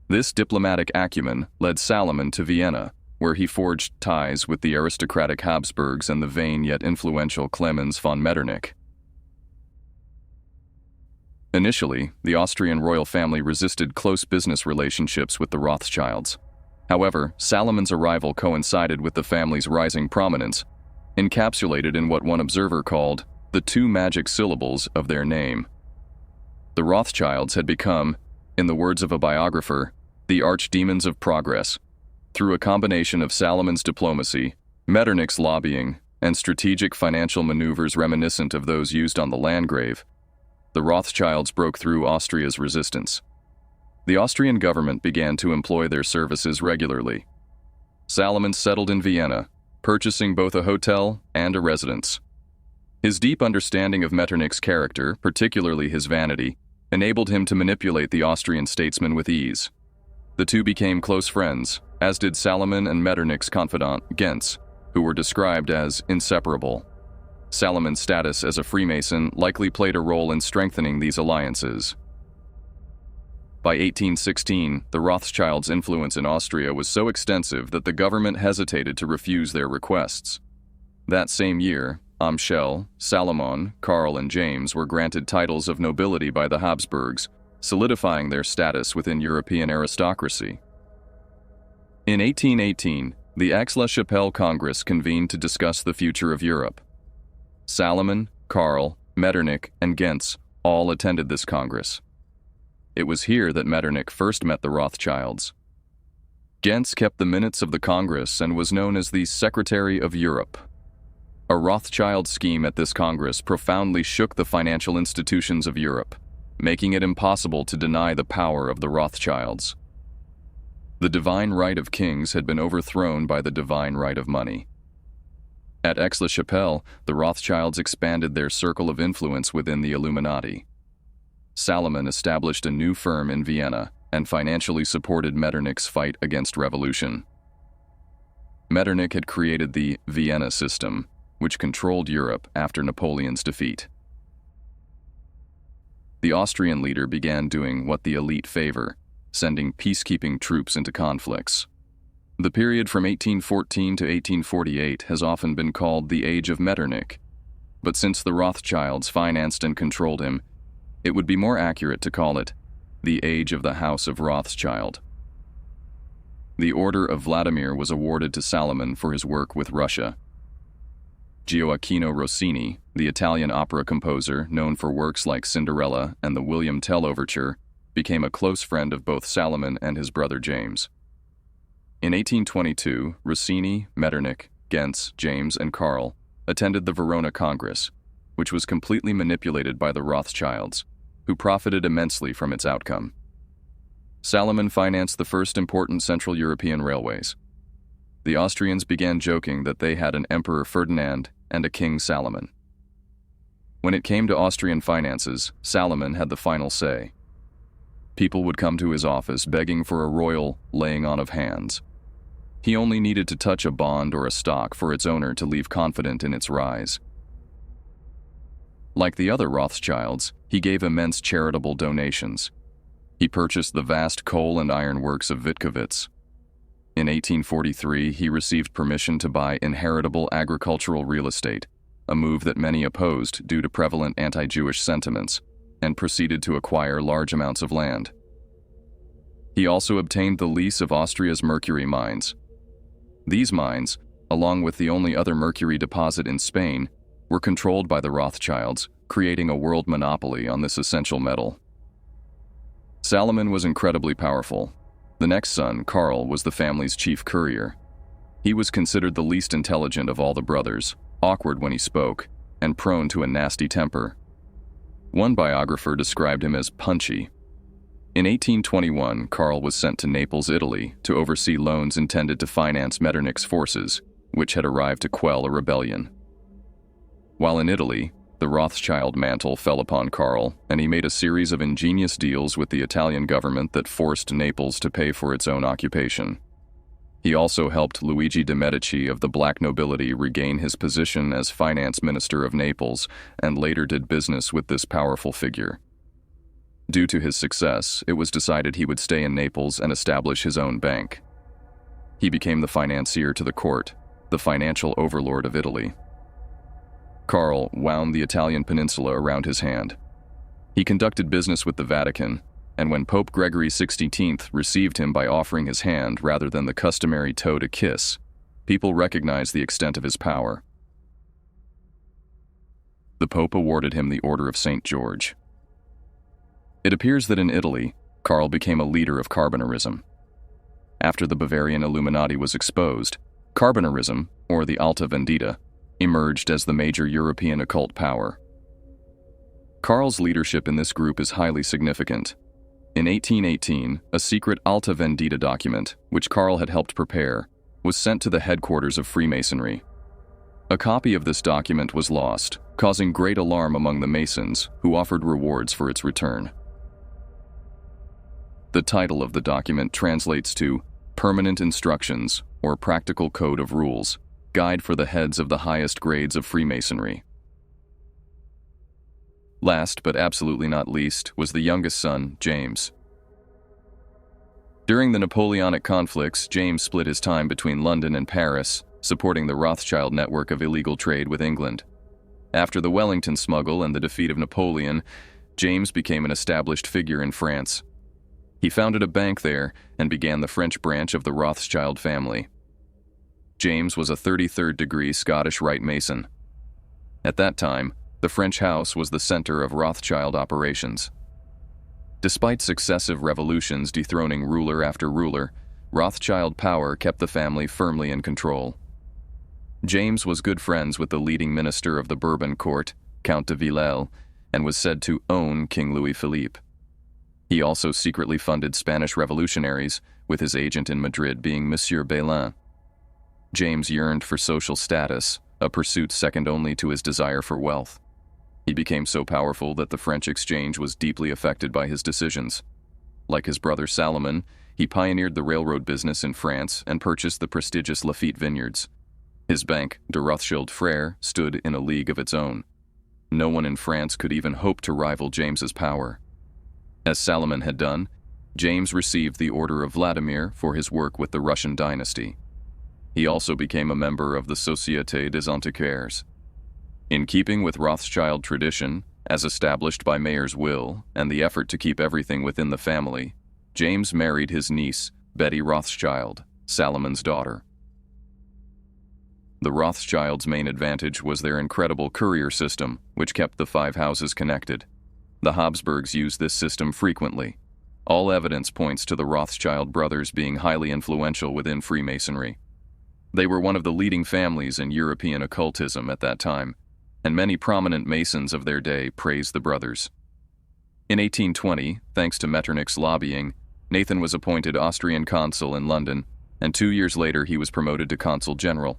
This diplomatic acumen led Salomon to Vienna, where he forged ties with the aristocratic Habsburgs and the vain yet influential Clemens von Metternich. Initially, the Austrian royal family resisted close business relationships with the Rothschilds. However, Salomon's arrival coincided with the family's rising prominence, encapsulated in what one observer called the two magic syllables of their name. The Rothschilds had become, in the words of a biographer, the archdemons of progress. Through a combination of Salomon's diplomacy, Metternich's lobbying, and strategic financial maneuvers reminiscent of those used on the Landgrave, the Rothschilds broke through Austria's resistance. The Austrian government began to employ their services regularly. Salomon settled in Vienna, purchasing both a hotel and a residence. His deep understanding of Metternich's character, particularly his vanity, enabled him to manipulate the Austrian statesman with ease. The two became close friends, as did Salomon and Metternich's confidant, Gentz, who were described as inseparable. Salomon's status as a Freemason likely played a role in strengthening these alliances. By 1816, the Rothschilds' influence in Austria was so extensive that the government hesitated to refuse their requests. That same year, Amschel, Salomon, Karl, and James were granted titles of nobility by the Habsburgs, solidifying their status within European aristocracy. In 1818, the Aix-la-Chapelle Congress convened to discuss the future of Europe. Salomon, Karl, Metternich, and Gentz all attended this Congress. It was here that Metternich first met the Rothschilds. Gentz kept the minutes of the Congress and was known as the Secretary of Europe. A Rothschild scheme at this Congress profoundly shook the financial institutions of Europe, making it impossible to deny the power of the Rothschilds. The divine right of kings had been overthrown by the divine right of money. At Aix-la-Chapelle, the Rothschilds expanded their circle of influence within the Illuminati. Salomon established a new firm in Vienna and financially supported Metternich's fight against revolution. Metternich had created the Vienna system, which controlled Europe after Napoleon's defeat. The Austrian leader began doing what the elite favor, sending peacekeeping troops into conflicts. The period from 1814 to 1848 has often been called the Age of Metternich, but since the Rothschilds financed and controlled him, it would be more accurate to call it the Age of the House of Rothschild. The Order of Vladimir was awarded to Salomon for his work with Russia. Gioacchino Rossini, the Italian opera composer known for works like Cinderella and the William Tell Overture, became a close friend of both Salomon and his brother James. In 1822, Rossini, Metternich, Gentz, James, and Karl attended the Verona Congress, which was completely manipulated by the Rothschilds, who profited immensely from its outcome. Salomon financed the first important Central European railways. The Austrians began joking that they had an Emperor Ferdinand and a King Salomon. When it came to Austrian finances, Salomon had the final say. People would come to his office begging for a royal laying on of hands. He only needed to touch a bond or a stock for its owner to leave confident in its rise. Like the other Rothschilds, he gave immense charitable donations. He purchased the vast coal and iron works of Witkovitz. In 1843, he received permission to buy inheritable agricultural real estate, a move that many opposed due to prevalent anti-Jewish sentiments, and proceeded to acquire large amounts of land. He also obtained the lease of Austria's mercury mines. These mines, along with the only other mercury deposit in Spain, were controlled by the Rothschilds, creating a world monopoly on this essential metal. Salomon was incredibly powerful. The next son, Karl, was the family's chief courier. He was considered the least intelligent of all the brothers, awkward when he spoke, and prone to a nasty temper. One biographer described him as punchy. In 1821, Karl was sent to Naples, Italy, to oversee loans intended to finance Metternich's forces, which had arrived to quell a rebellion. While in Italy, the Rothschild mantle fell upon Karl, and he made a series of ingenious deals with the Italian government that forced Naples to pay for its own occupation. He also helped Luigi de' Medici of the black nobility regain his position as finance minister of Naples, and later did business with this powerful figure. Due to his success, it was decided he would stay in Naples and establish his own bank. He became the financier to the court, the financial overlord of Italy. Karl wound the Italian peninsula around his hand. He conducted business with the Vatican, and when Pope Gregory XVI received him by offering his hand rather than the customary toe to kiss, people recognized the extent of his power. The Pope awarded him the Order of St. George. It appears that in Italy, Karl became a leader of Carbonarism. After the Bavarian Illuminati was exposed, Carbonarism, or the Alta Vendita, emerged as the major European occult power. Karl's leadership in this group is highly significant. In 1818, a secret Alta Vendita document, which Karl had helped prepare, was sent to the headquarters of Freemasonry. A copy of this document was lost, causing great alarm among the Masons, who offered rewards for its return. The title of the document translates to Permanent Instructions, or Practical Code of Rules, Guide for the Heads of the Highest Grades of Freemasonry. Last, but absolutely not least, was the youngest son, James. During the Napoleonic conflicts, James split his time between London and Paris, supporting the Rothschild network of illegal trade with England. After the Wellington smuggle and the defeat of Napoleon, James became an established figure in France. He founded a bank there and began the French branch of the Rothschild family. James was a 33rd-degree Scottish Rite Mason. At that time, the French house was the center of Rothschild operations. Despite successive revolutions dethroning ruler after ruler, Rothschild power kept the family firmly in control. James was good friends with the leading minister of the Bourbon court, Count de Villèle, and was said to own King Louis Philippe. He also secretly funded Spanish revolutionaries, with his agent in Madrid being Monsieur Bailin. James yearned for social status, a pursuit second only to his desire for wealth. He became so powerful that the French exchange was deeply affected by his decisions. Like his brother Salomon, he pioneered the railroad business in France and purchased the prestigious Lafite vineyards. His bank, de Rothschild Frères, stood in a league of its own. No one in France could even hope to rival James's power. As Salomon had done, James received the Order of Vladimir for his work with the Russian dynasty. He also became a member of the Société des Antiquaires. In keeping with Rothschild tradition, as established by Mayer's will and the effort to keep everything within the family, James married his niece, Batty Rothschild, Salomon's daughter. The Rothschilds' main advantage was their incredible courier system, which kept the five houses connected. The Habsburgs used this system frequently. All evidence points to the Rothschild brothers being highly influential within Freemasonry. They were one of the leading families in European occultism at that time, and many prominent Masons of their day praised the brothers. In 1820, thanks to Metternich's lobbying, Nathan was appointed Austrian consul in London, and 2 years later he was promoted to consul general.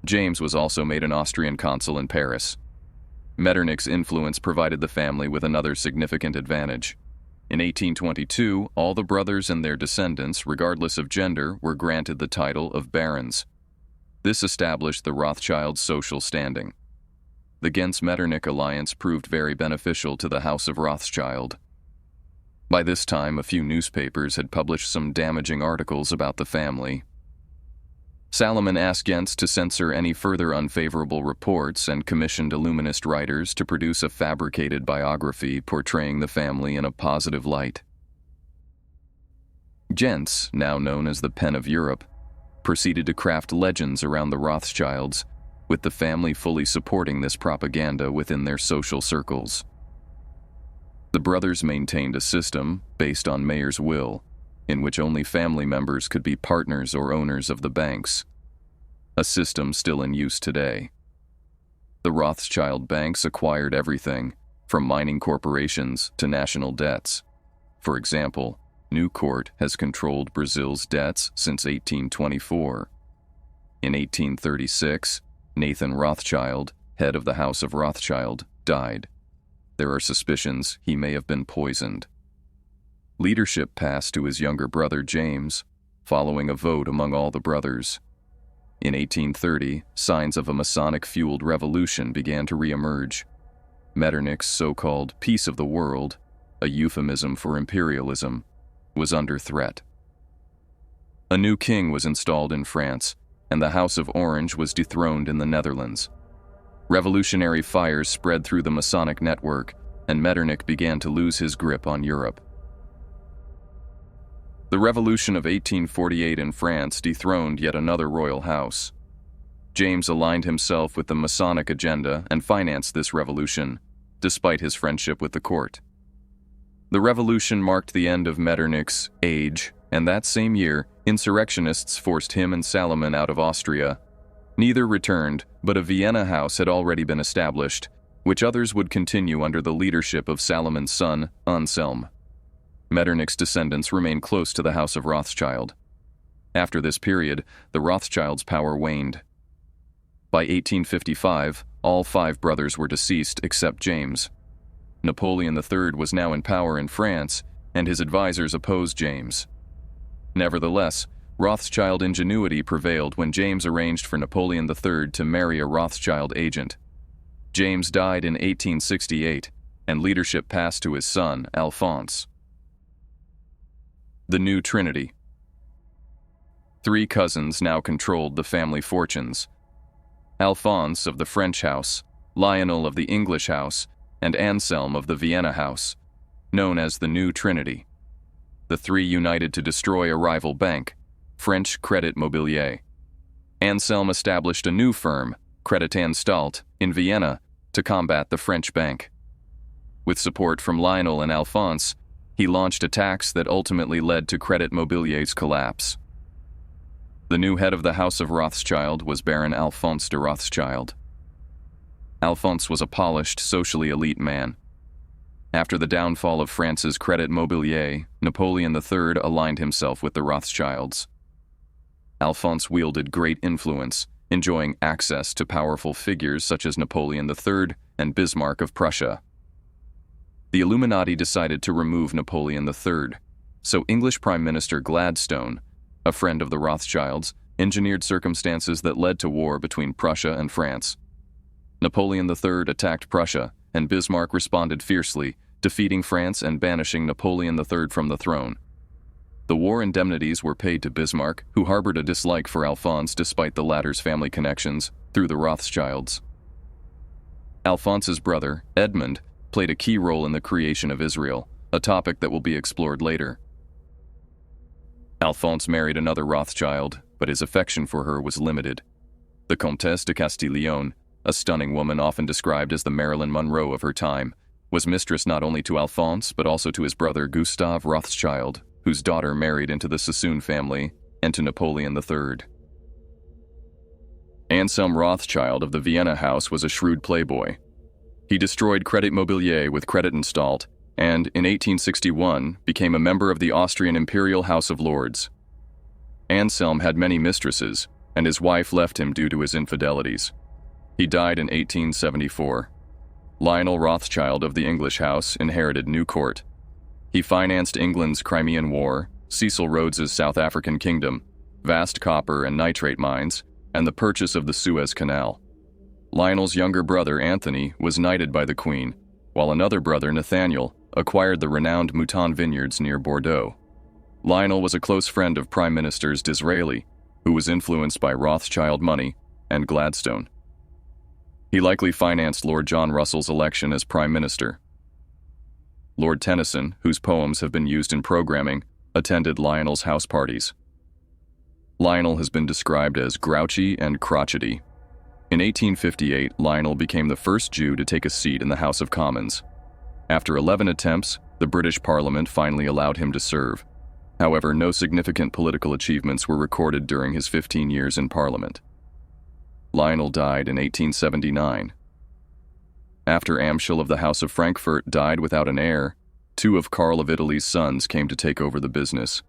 James was also made an Austrian consul in Paris. Metternich's influence provided the family with another significant advantage. In 1822, all the brothers and their descendants, regardless of gender, were granted the title of barons. This established the Rothschilds' social standing. The Gens-Metternich alliance proved very beneficial to the House of Rothschild. By this time, a few newspapers had published some damaging articles about the family. Salomon asked Gens to censor any further unfavorable reports and commissioned Illuminist writers to produce a fabricated biography portraying the family in a positive light. Gens, now known as the Pen of Europe, proceeded to craft legends around the Rothschilds, with the family fully supporting this propaganda within their social circles. The brothers maintained a system, based on Mayer's will, in which only family members could be partners or owners of the banks, a system still in use today. The Rothschild banks acquired everything, from mining corporations to national debts. For example, Newcourt has controlled Brazil's debts since 1824. In 1836, Nathan Rothschild, head of the House of Rothschild, died. There are suspicions he may have been poisoned. Leadership passed to his younger brother James, following a vote among all the brothers. In 1830, signs of a Masonic-fueled revolution began to re-emerge. Metternich's so-called peace of the world, a euphemism for imperialism, was under threat. A new king was installed in France, and the House of Orange was dethroned in the Netherlands. Revolutionary fires spread through the Masonic network, and Metternich began to lose his grip on Europe. The Revolution of 1848 in France dethroned yet another royal house. James aligned himself with the Masonic agenda and financed this revolution, despite his friendship with the court. The revolution marked the end of Metternich's age, and that same year, insurrectionists forced him and Salomon out of Austria. Neither returned, but a Vienna house had already been established, which others would continue under the leadership of Salomon's son, Anselm. Metternich's descendants remained close to the House of Rothschild. After this period, the Rothschilds' power waned. By 1855, all five brothers were deceased except James. Napoleon III was now in power in France, and his advisors opposed James. Nevertheless, Rothschild ingenuity prevailed when James arranged for Napoleon III to marry a Rothschild agent. James died in 1868, and leadership passed to his son, Alphonse. The New Trinity. Three cousins now controlled the family fortunes. Alphonse of the French house, Lionel of the English house, and Anselm of the Vienna house, known as the New Trinity. The three united to destroy a rival bank, French Credit Mobilier. Anselm established a new firm, Creditanstalt, in Vienna, to combat the French bank. With support from Lionel and Alphonse, he launched attacks that ultimately led to Credit Mobilier's collapse. The new head of the House of Rothschild was Baron Alphonse de Rothschild. Alphonse was a polished, socially elite man. After the downfall of France's Credit Mobilier, Napoleon III aligned himself with the Rothschilds. Alphonse wielded great influence, enjoying access to powerful figures such as Napoleon III and Bismarck of Prussia. The Illuminati decided to remove Napoleon III, so English Prime Minister Gladstone, a friend of the Rothschilds, engineered circumstances that led to war between Prussia and France. Napoleon III attacked Prussia, and Bismarck responded fiercely, defeating France and banishing Napoleon III from the throne, The war indemnities were paid to Bismarck, who harbored a dislike for Alphonse despite the latter's family connections, through the Rothschilds. Alphonse's brother, Edmund, played a key role in the creation of Israel, a topic that will be explored later. Alphonse married another Rothschild, but his affection for her was limited. The Comtesse de Castillon, a stunning woman often described as the Marilyn Monroe of her time, was mistress not only to Alphonse but also to his brother Gustav Rothschild, whose daughter married into the Sassoon family, and to Napoleon III. Anselm Rothschild of the Vienna house was a shrewd playboy. He destroyed Credit Mobilier with Credit Installed, and, in 1861, became a member of the Austrian Imperial House of Lords. Anselm had many mistresses, and his wife left him due to his infidelities. He died in 1874. Lionel Rothschild of the English house inherited New Court. He financed England's Crimean War, Cecil Rhodes's South African Kingdom, vast copper and nitrate mines, and the purchase of the Suez Canal. Lionel's younger brother, Anthony, was knighted by the Queen, while another brother, Nathaniel, acquired the renowned Mouton vineyards near Bordeaux. Lionel was a close friend of Prime Ministers Disraeli, who was influenced by Rothschild money, and Gladstone. He likely financed Lord John Russell's election as Prime Minister. Lord Tennyson, whose poems have been used in programming, attended Lionel's house parties. Lionel has been described as grouchy and crotchety. In 1858, Lionel became the first Jew to take a seat in the House of Commons. After 11 attempts, the British Parliament finally allowed him to serve. However, no significant political achievements were recorded during his 15 years in Parliament. Lionel died in 1879. After Amschel of the House of Frankfurt died without an heir, two of Karl of Italy's sons came to take over the business.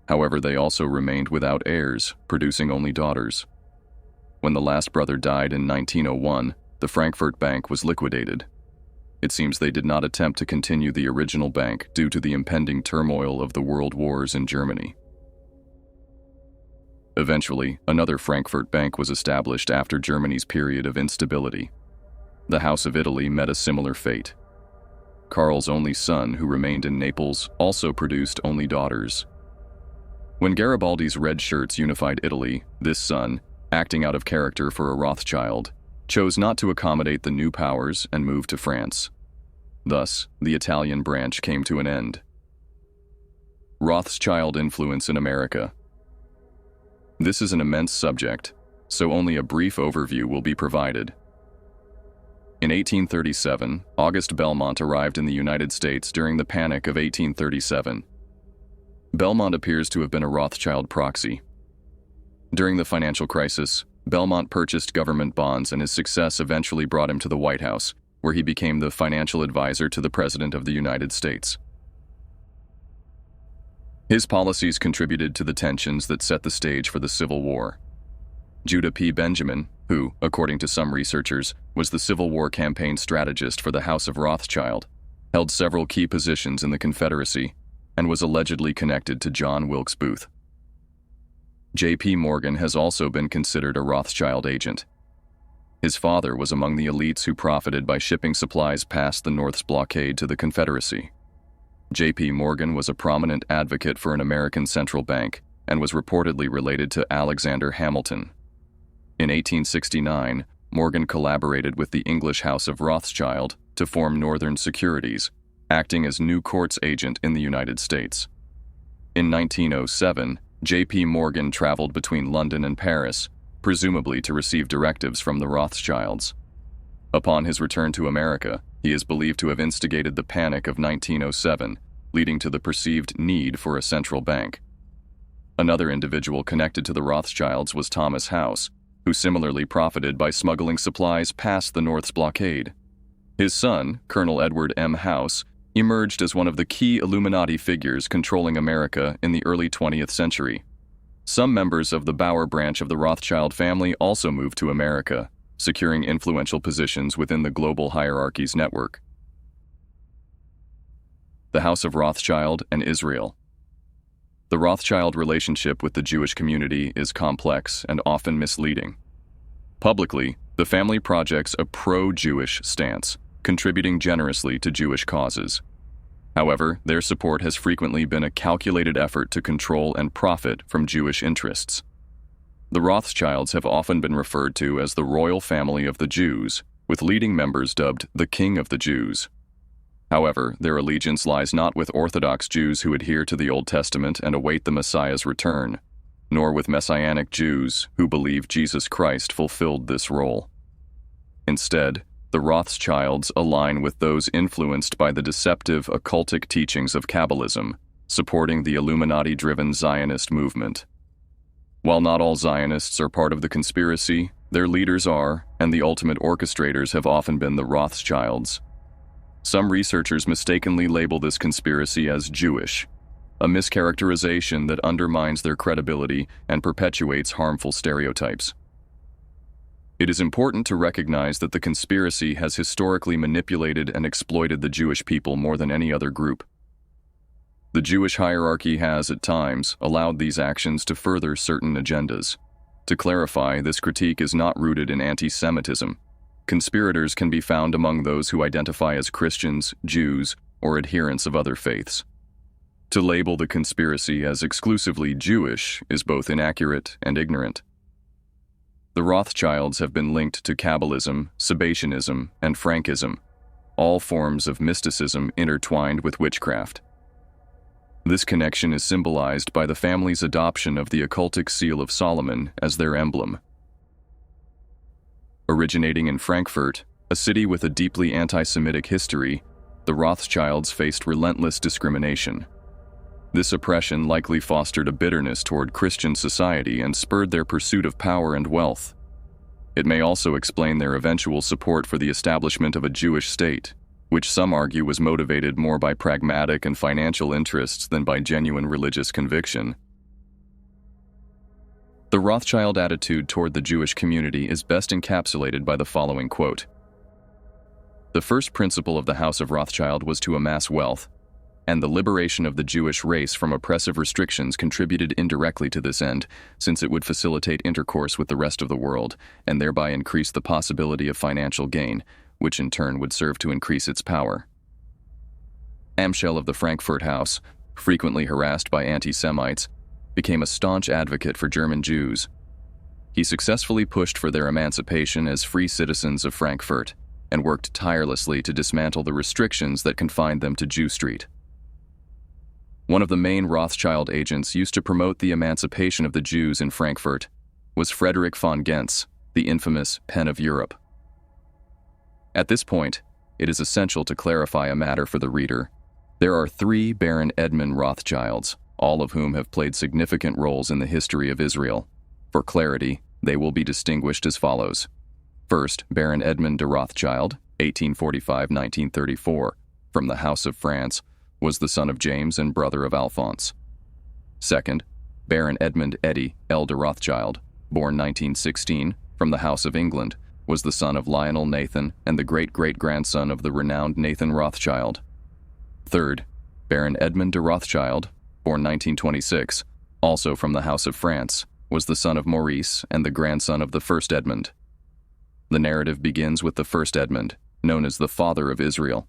However, they also remained without heirs, producing only daughters. When the last brother died in 1901, the Frankfurt Bank was liquidated. It seems they did not attempt to continue the original bank due to the impending turmoil of the world wars in Germany. Eventually, another Frankfurt Bank was established after Germany's period of instability. The House of Italy met a similar fate. Karl's only son, who remained in Naples, also produced only daughters. When Garibaldi's red shirts unified Italy, this son, acting out of character for a Rothschild, chose not to accommodate the new powers and moved to France. Thus, the Italian branch came to an end. Rothschild influence in America. This is an immense subject, so only a brief overview will be provided. In 1837, Auguste Belmont arrived in the United States during the Panic of 1837. Belmont appears to have been a Rothschild proxy. During the financial crisis, Belmont purchased government bonds, and his success eventually brought him to the White House, where he became the financial advisor to the President of the United States. His policies contributed to the tensions that set the stage for the Civil War. Judah P. Benjamin, who, according to some researchers, was the Civil War campaign strategist for the House of Rothschild, held several key positions in the Confederacy and was allegedly connected to John Wilkes Booth. J.P. Morgan has also been considered a Rothschild agent. His father was among the elites who profited by shipping supplies past the North's blockade to the Confederacy. J.P. Morgan was a prominent advocate for an American central bank and was reportedly related to Alexander Hamilton. In 1869, Morgan collaborated with the English House of Rothschild to form Northern Securities, acting as New Court's agent in the United States. In 1907, J.P. Morgan traveled between London and Paris, presumably to receive directives from the Rothschilds. Upon his return to America, he is believed to have instigated the Panic of 1907, leading to the perceived need for a central bank. Another individual connected to the Rothschilds was Thomas House, who similarly profited by smuggling supplies past the North's blockade. His son, Colonel Edward M. House, emerged as one of the key Illuminati figures controlling America in the early 20th century. Some members of the Bauer branch of the Rothschild family also moved to America, securing influential positions within the global hierarchy's network. The House of Rothschild and Israel. The Rothschild relationship with the Jewish community is complex and often misleading. Publicly, the family projects a pro-Jewish stance, contributing generously to Jewish causes. However, their support has frequently been a calculated effort to control and profit from Jewish interests. The Rothschilds have often been referred to as the royal family of the Jews, with leading members dubbed the King of the Jews. However, their allegiance lies not with Orthodox Jews who adhere to the Old Testament and await the Messiah's return, nor with Messianic Jews who believe Jesus Christ fulfilled this role. Instead, the Rothschilds align with those influenced by the deceptive occultic teachings of Kabbalism, supporting the Illuminati-driven Zionist movement. While not all Zionists are part of the conspiracy, their leaders are, and the ultimate orchestrators have often been the Rothschilds. Some researchers mistakenly label this conspiracy as Jewish, a mischaracterization that undermines their credibility and perpetuates harmful stereotypes. It is important to recognize that the conspiracy has historically manipulated and exploited the Jewish people more than any other group. The Jewish hierarchy has, at times, allowed these actions to further certain agendas. To clarify, this critique is not rooted in anti-Semitism. Conspirators can be found among those who identify as Christians, Jews, or adherents of other faiths. To label the conspiracy as exclusively Jewish is both inaccurate and ignorant. The Rothschilds have been linked to Kabbalism, Sabbatianism, and Frankism, all forms of mysticism intertwined with witchcraft. This connection is symbolized by the family's adoption of the occultic seal of Solomon as their emblem. Originating in Frankfurt, a city with a deeply anti-Semitic history, the Rothschilds faced relentless discrimination. This oppression likely fostered a bitterness toward Christian society and spurred their pursuit of power and wealth. It may also explain their eventual support for the establishment of a Jewish state, which some argue was motivated more by pragmatic and financial interests than by genuine religious conviction. The Rothschild attitude toward the Jewish community is best encapsulated by the following quote: "The first principle of the House of Rothschild was to amass wealth, and the liberation of the Jewish race from oppressive restrictions contributed indirectly to this end, since it would facilitate intercourse with the rest of the world and thereby increase the possibility of financial gain, which in turn would serve to increase its power." Amschel of the Frankfurt House, frequently harassed by anti-Semites, became a staunch advocate for German Jews. He successfully pushed for their emancipation as free citizens of Frankfurt and worked tirelessly to dismantle the restrictions that confined them to Jew Street. One of the main Rothschild agents used to promote the emancipation of the Jews in Frankfurt was Frederick von Gentz, the infamous Pen of Europe. At this point, it is essential to clarify a matter for the reader. There are 3 Baron Edmund Rothschilds, all of whom have played significant roles in the history of Israel. For clarity, they will be distinguished as follows. First, Baron Edmund de Rothschild, 1845-1934, from the House of France, was the son of James and brother of Alphonse. Second, Baron Edmund Eddy L. de Rothschild, born 1916, from the House of England, was the son of Lionel Nathan and the great-great-grandson of the renowned Nathan Rothschild. Third, Baron Edmund de Rothschild, born 1926, also from the House of France, was the son of Maurice and the grandson of the first Edmund. The narrative begins with the first Edmund, known as the Father of Israel.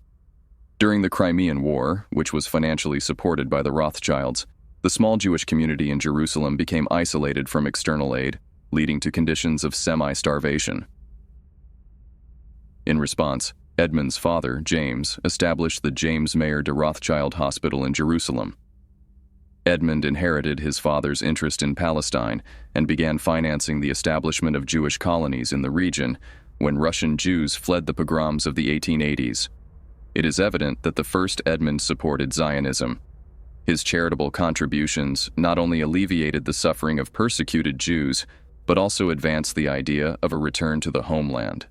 During the Crimean War, which was financially supported by the Rothschilds, the small Jewish community in Jerusalem became isolated from external aid, leading to conditions of semi-starvation. In response, Edmund's father, James, established the James Mayer de Rothschild Hospital in Jerusalem. Edmund inherited his father's interest in Palestine and began financing the establishment of Jewish colonies in the region when Russian Jews fled the pogroms of the 1880s. It is evident that the first Edmund supported Zionism. His charitable contributions not only alleviated the suffering of persecuted Jews, but also advanced the idea of a return to the homeland.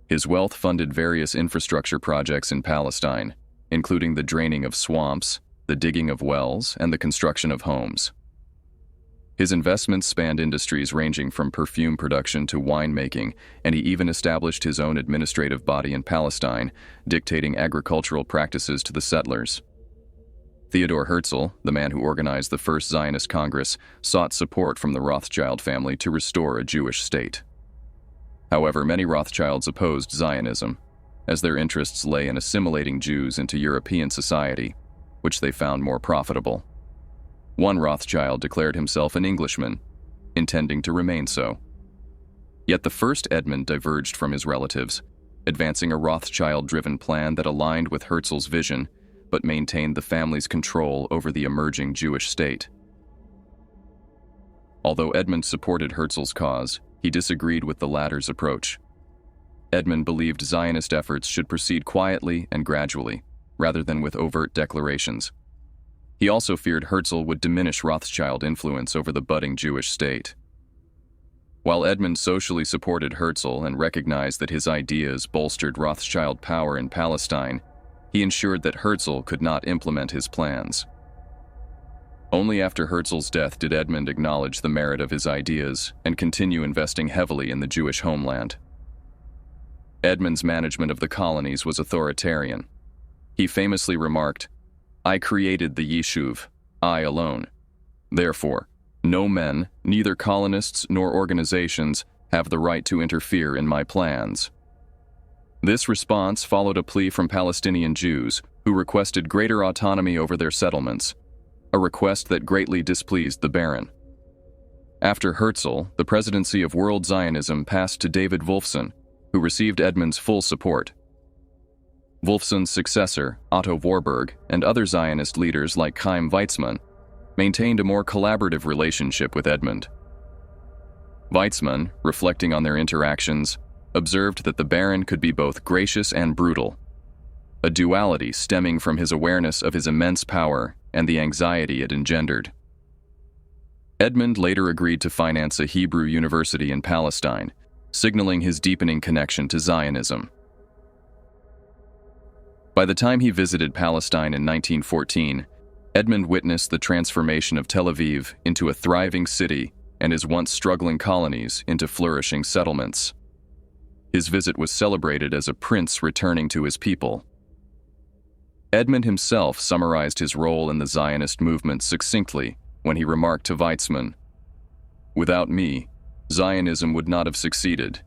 His wealth funded various infrastructure projects in Palestine, including the draining of swamps, the digging of wells, and the construction of homes. His investments spanned industries ranging from perfume production to winemaking, and he even established his own administrative body in Palestine, dictating agricultural practices to the settlers. Theodor Herzl, the man who organized the first Zionist Congress, sought support from the Rothschild family to restore a Jewish state. However, many Rothschilds opposed Zionism. as their interests lay in assimilating Jews into European society, which they found more profitable. One Rothschild declared himself an Englishman, intending to remain so. Yet the first Edmund diverged from his relatives, advancing a Rothschild-driven plan that aligned with Herzl's vision but maintained the family's control over the emerging Jewish state. Although Edmund supported Herzl's cause, he disagreed with the latter's approach. Edmund believed Zionist efforts should proceed quietly and gradually, rather than with overt declarations. He also feared Herzl would diminish Rothschild influence over the budding Jewish state. While Edmund socially supported Herzl and recognized that his ideas bolstered Rothschild power in Palestine, he ensured that Herzl could not implement his plans. Only after Herzl's death did Edmund acknowledge the merit of his ideas and continue investing heavily in the Jewish homeland. Edmund's management of the colonies was authoritarian. He famously remarked, "I created the Yishuv, I alone. Therefore, no men, neither colonists nor organizations, have the right to interfere in my plans." This response followed a plea from Palestinian Jews who requested greater autonomy over their settlements, a request that greatly displeased the Baron. After Herzl, the presidency of World Zionism passed to David Wolfson, who received Edmund's full support. Wolfson's successor, Otto Warburg, and other Zionist leaders like Chaim Weizmann maintained a more collaborative relationship with Edmund. Weizmann, reflecting on their interactions, observed that the Baron could be both gracious and brutal, a duality stemming from his awareness of his immense power and the anxiety it engendered. Edmund later agreed to finance a Hebrew university in Palestine, signaling his deepening connection to Zionism. By the time he visited Palestine in 1914, Edmund witnessed the transformation of Tel Aviv into a thriving city and his once struggling colonies into flourishing settlements. His visit was celebrated as a prince returning to his people. Edmund himself summarized his role in the Zionist movement succinctly when he remarked to Weizmann, "Without me, Zionism would not have succeeded.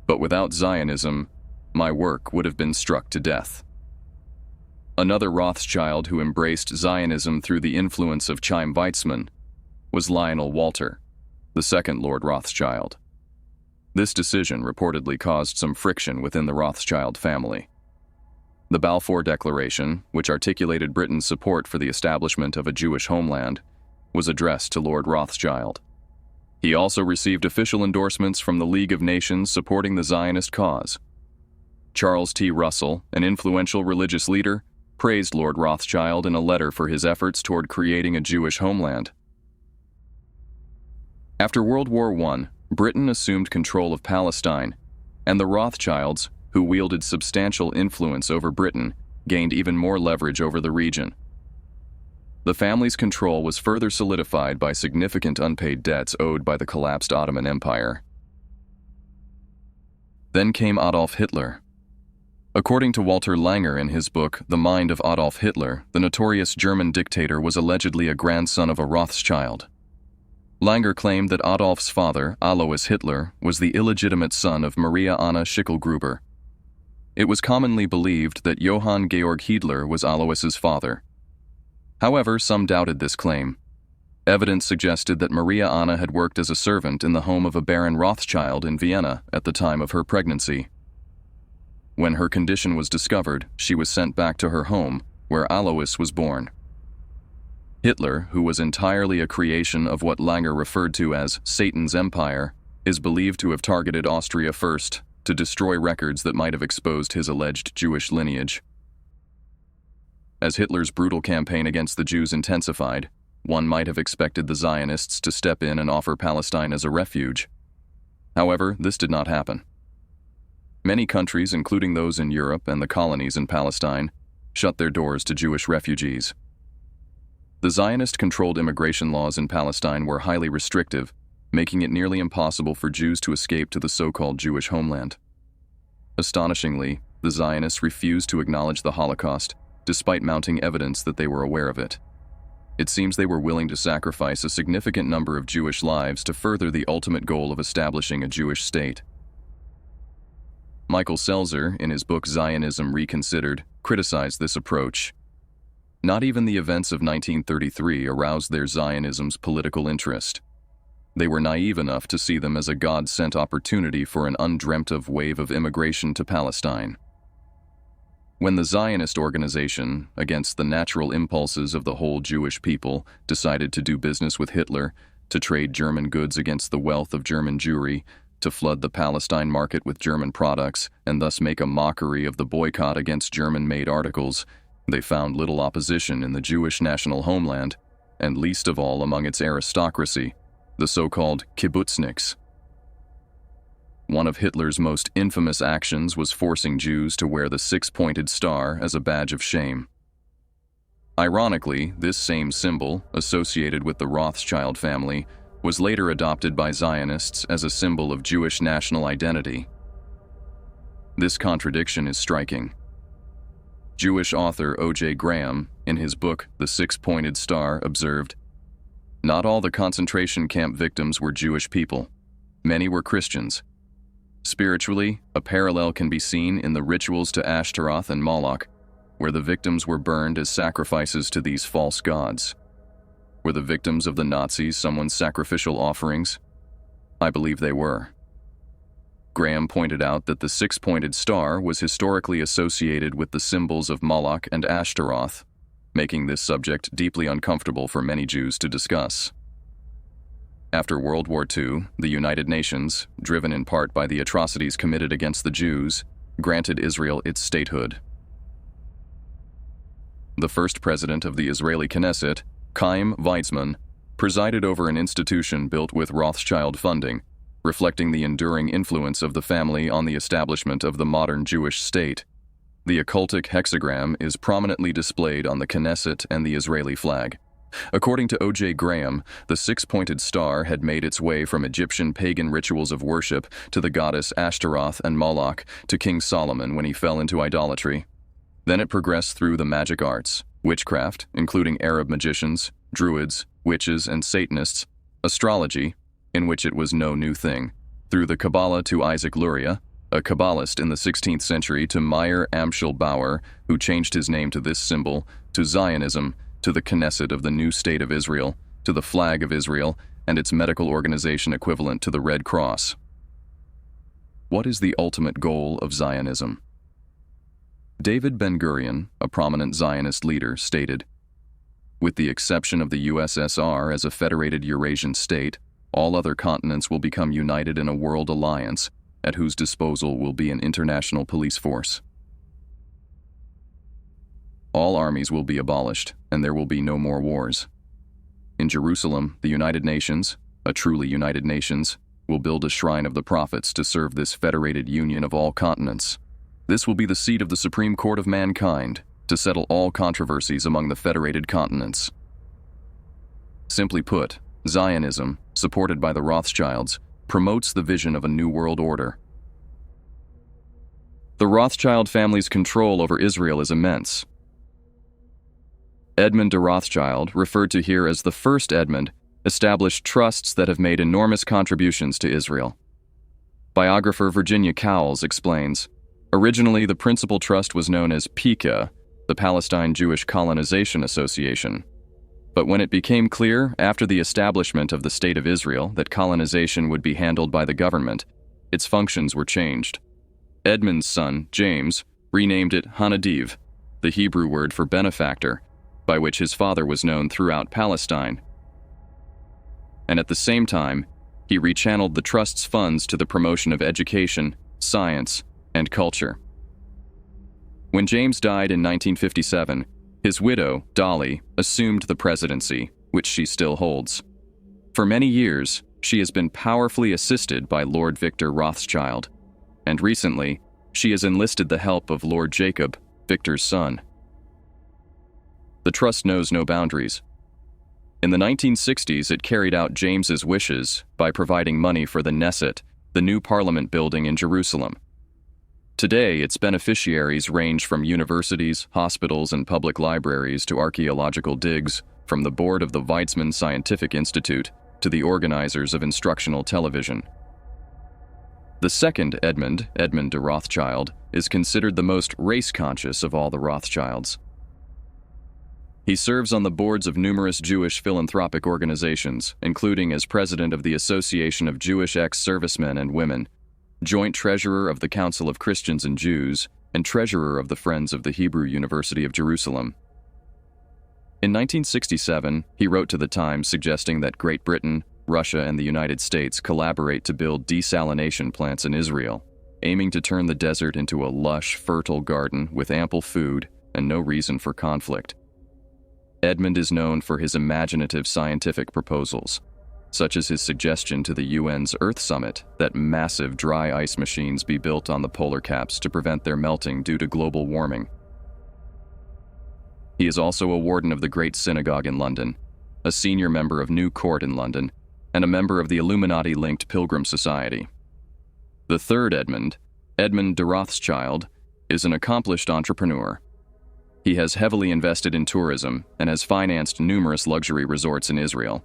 But without Zionism, my work would have been struck to death." Another Rothschild who embraced Zionism through the influence of Chaim Weizmann was Lionel Walter, the second Lord Rothschild. This decision reportedly caused some friction within the Rothschild family. The Balfour Declaration, which articulated Britain's support for the establishment of a Jewish homeland, was addressed to Lord Rothschild. He also received official endorsements from the League of Nations supporting the Zionist cause. Charles T. Russell, an influential religious leader, praised Lord Rothschild in a letter for his efforts toward creating a Jewish homeland. After World War I, Britain assumed control of Palestine, and the Rothschilds, who wielded substantial influence over Britain, gained even more leverage over the region. The family's control was further solidified by significant unpaid debts owed by the collapsed Ottoman Empire. Then came Adolf Hitler. According to Walter Langer in his book The Mind of Adolf Hitler, the notorious German dictator was allegedly a grandson of a Rothschild. Langer claimed that Adolf's father, Alois Hitler, was the illegitimate son of Maria Anna Schicklgruber. It was commonly believed that Johann Georg Hiedler was Alois's father. However, some doubted this claim. Evidence suggested that Maria Anna had worked as a servant in the home of a Baron Rothschild in Vienna at the time of her pregnancy. When her condition was discovered, she was sent back to her home, where Alois was born. Hitler, who was entirely a creation of what Langer referred to as Satan's Empire, is believed to have targeted Austria first, to destroy records that might have exposed his alleged Jewish lineage. As Hitler's brutal campaign against the Jews intensified, one might have expected the Zionists to step in and offer Palestine as a refuge. However, this did not happen. Many countries, including those in Europe and the colonies in Palestine, shut their doors to Jewish refugees. The Zionist-controlled immigration laws in Palestine were highly restrictive, making it nearly impossible for Jews to escape to the so-called Jewish homeland. Astonishingly, the Zionists refused to acknowledge the Holocaust, despite mounting evidence that they were aware of it. It seems they were willing to sacrifice a significant number of Jewish lives to further the ultimate goal of establishing a Jewish state. Michael Selzer, in his book Zionism Reconsidered, criticized this approach. Not even the events of 1933 aroused their Zionism's political interest. They were naive enough to see them as a God-sent opportunity for an undreamt-of wave of immigration to Palestine. When the Zionist organization, against the natural impulses of the whole Jewish people, decided to do business with Hitler, to trade German goods against the wealth of German Jewry, to flood the Palestine market with German products, and thus make a mockery of the boycott against German-made articles, they found little opposition in the Jewish national homeland, and least of all among its aristocracy, the so-called kibbutzniks. One of Hitler's most infamous actions was forcing Jews to wear the six-pointed star as a badge of shame. Ironically, this same symbol, associated with the Rothschild family, was later adopted by Zionists as a symbol of Jewish national identity. This contradiction is striking. Jewish author O.J. Graham, in his book The Six-Pointed Star, observed, "Not all the concentration camp victims were Jewish people. Many were Christians. Spiritually, a parallel can be seen in the rituals to Ashtaroth and Moloch, where the victims were burned as sacrifices to these false gods. Were the victims of the Nazis someone's sacrificial offerings? I believe they were." Graham pointed out that the six-pointed star was historically associated with the symbols of Moloch and Ashtaroth, making this subject deeply uncomfortable for many Jews to discuss. After World War II, the United Nations, driven in part by the atrocities committed against the Jews, granted Israel its statehood. The first president of the Israeli Knesset, Chaim Weizmann, presided over an institution built with Rothschild funding, reflecting the enduring influence of the family on the establishment of the modern Jewish state. The occultic hexagram is prominently displayed on the Knesset and the Israeli flag. According to O.J. Graham, the six-pointed star had made its way from Egyptian pagan rituals of worship to the goddess Ashtaroth and Moloch to King Solomon when he fell into idolatry. Then it progressed through the magic arts, witchcraft, including Arab magicians, druids, witches, and Satanists, astrology, in which it was no new thing, through the Kabbalah to Isaac Luria, a Kabbalist in the 16th century, to Mayer Amschel Rothschild, who changed his name to this symbol, to Zionism, to the Knesset of the new state of Israel, to the flag of Israel, and its medical organization equivalent to the Red Cross. What is the ultimate goal of Zionism? David Ben-Gurion, a prominent Zionist leader, stated, "With the exception of the USSR as a federated Eurasian state, all other continents will become united in a world alliance, at whose disposal will be an international police force. All armies will be abolished, and there will be no more wars. In Jerusalem, the United Nations, a truly United Nations, will build a shrine of the prophets to serve this federated union of all continents. This will be the seat of the Supreme Court of mankind, to settle all controversies among the federated continents." Simply put, Zionism, supported by the Rothschilds, promotes the vision of a new world order. The Rothschild family's control over Israel is immense. Edmund de Rothschild, referred to here as the first Edmund, established trusts that have made enormous contributions to Israel. Biographer Virginia Cowles explains, "Originally, the principal trust was known as PICA, the Palestine Jewish Colonization Association. But when it became clear, after the establishment of the State of Israel, that colonization would be handled by the government, its functions were changed. Edmund's son, James, renamed it Hanadiv, the Hebrew word for benefactor, by which his father was known throughout Palestine. And at the same time, he rechanneled the trust's funds to the promotion of education, science, and culture." When James died in 1957, his widow, Dolly, assumed the presidency, which she still holds. For many years, she has been powerfully assisted by Lord Victor Rothschild, and recently, she has enlisted the help of Lord Jacob, Victor's son. The trust knows no boundaries. In the 1960s, it carried out James's wishes by providing money for the Knesset, the new parliament building in Jerusalem. Today, its beneficiaries range from universities, hospitals, and public libraries to archaeological digs, from the board of the Weizmann Scientific Institute to the organizers of instructional television. The second Edmund, Edmund de Rothschild, is considered the most race-conscious of all the Rothschilds. He serves on the boards of numerous Jewish philanthropic organizations, including as president of the Association of Jewish Ex-Servicemen and Women, joint treasurer of the Council of Christians and Jews, and treasurer of the Friends of the Hebrew University of Jerusalem. In 1967, he wrote to the Times suggesting that Great Britain, Russia, and the United States collaborate to build desalination plants in Israel, aiming to turn the desert into a lush, fertile garden with ample food and no reason for conflict. Edmund is known for his imaginative scientific proposals, such as his suggestion to the UN's Earth Summit that massive dry ice machines be built on the polar caps to prevent their melting due to global warming. He is also a warden of the Great Synagogue in London, a senior member of New Court in London, and a member of the Illuminati-linked Pilgrim Society. The third Edmund, Edmund de Rothschild, is an accomplished entrepreneur. He has heavily invested in tourism and has financed numerous luxury resorts in Israel.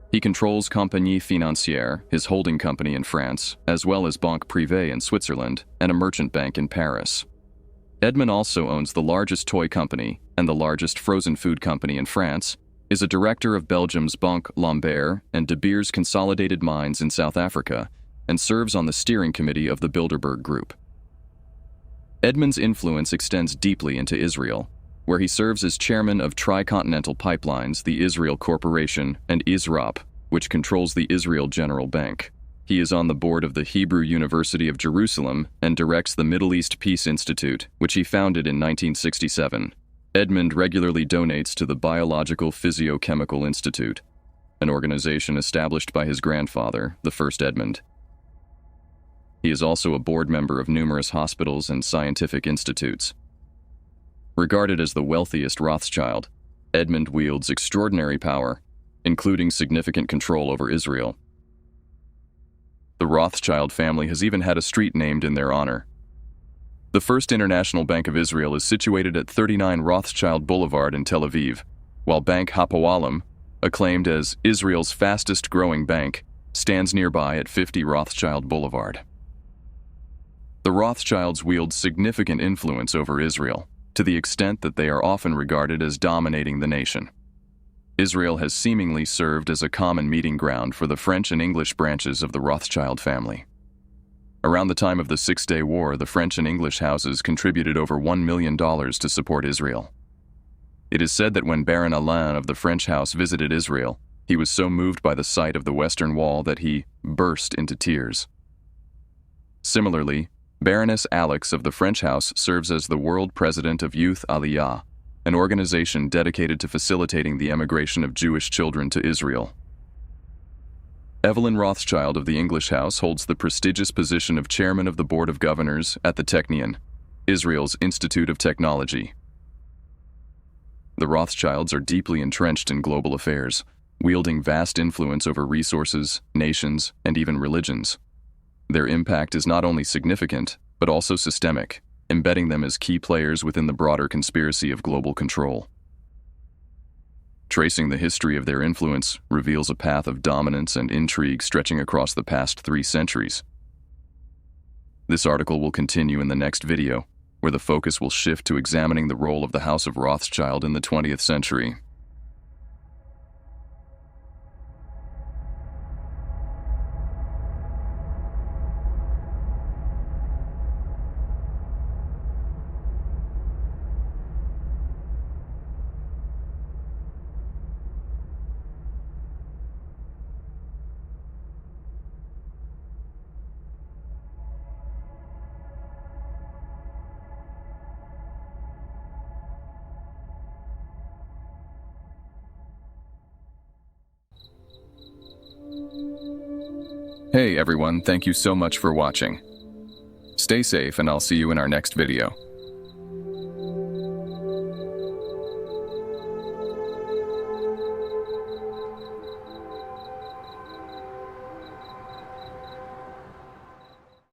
He controls Compagnie Financière, his holding company in France, as well as Banque Privée in Switzerland and a merchant bank in Paris. Edmund also owns the largest toy company and the largest frozen food company in France, is a director of Belgium's Banque Lambert and De Beers Consolidated Mines in South Africa, and serves on the steering committee of the Bilderberg Group. Edmund's influence extends deeply into Israel, where he serves as chairman of Tricontinental Pipelines, the Israel Corporation, and ISROP, which controls the Israel General Bank. He is on the board of the Hebrew University of Jerusalem and directs the Middle East Peace Institute, which he founded in 1967. Edmund regularly donates to the Biological Physiochemical Institute, an organization established by his grandfather, the first Edmund. He is also a board member of numerous hospitals and scientific institutes. Regarded as the wealthiest Rothschild, Edmund wields extraordinary power, including significant control over Israel. The Rothschild family has even had a street named in their honor. The First International Bank of Israel is situated at 39 Rothschild Boulevard in Tel Aviv, while Bank Hapoalim, acclaimed as Israel's fastest-growing bank, stands nearby at 50 Rothschild Boulevard. The Rothschilds wield significant influence over Israel, to the extent that they are often regarded as dominating the nation. Israel has seemingly served as a common meeting ground for the French and English branches of the Rothschild family. Around the time of the Six-Day War, the French and English houses contributed over $1 million to support Israel. It is said that when Baron Alain of the French house visited Israel, he was so moved by the sight of the Western Wall that he burst into tears. Similarly, Baroness Alix of the French house serves as the world president of Youth Aliyah, an organization dedicated to facilitating the emigration of Jewish children to Israel. Evelyn Rothschild of the English House holds the prestigious position of chairman of the Board of Governors at the Technion, Israel's Institute of Technology. The Rothschilds are deeply entrenched in global affairs, wielding vast influence over resources, nations, and even religions. Their impact is not only significant, but also systemic, embedding them as key players within the broader conspiracy of global control. Tracing the history of their influence reveals a path of dominance and intrigue stretching across the past 3 centuries. This article will continue in the next video, where the focus will shift to examining the role of the House of Rothschild in the 20th century. Hey everyone, thank you so much for watching. Stay safe and I'll see you in our next video.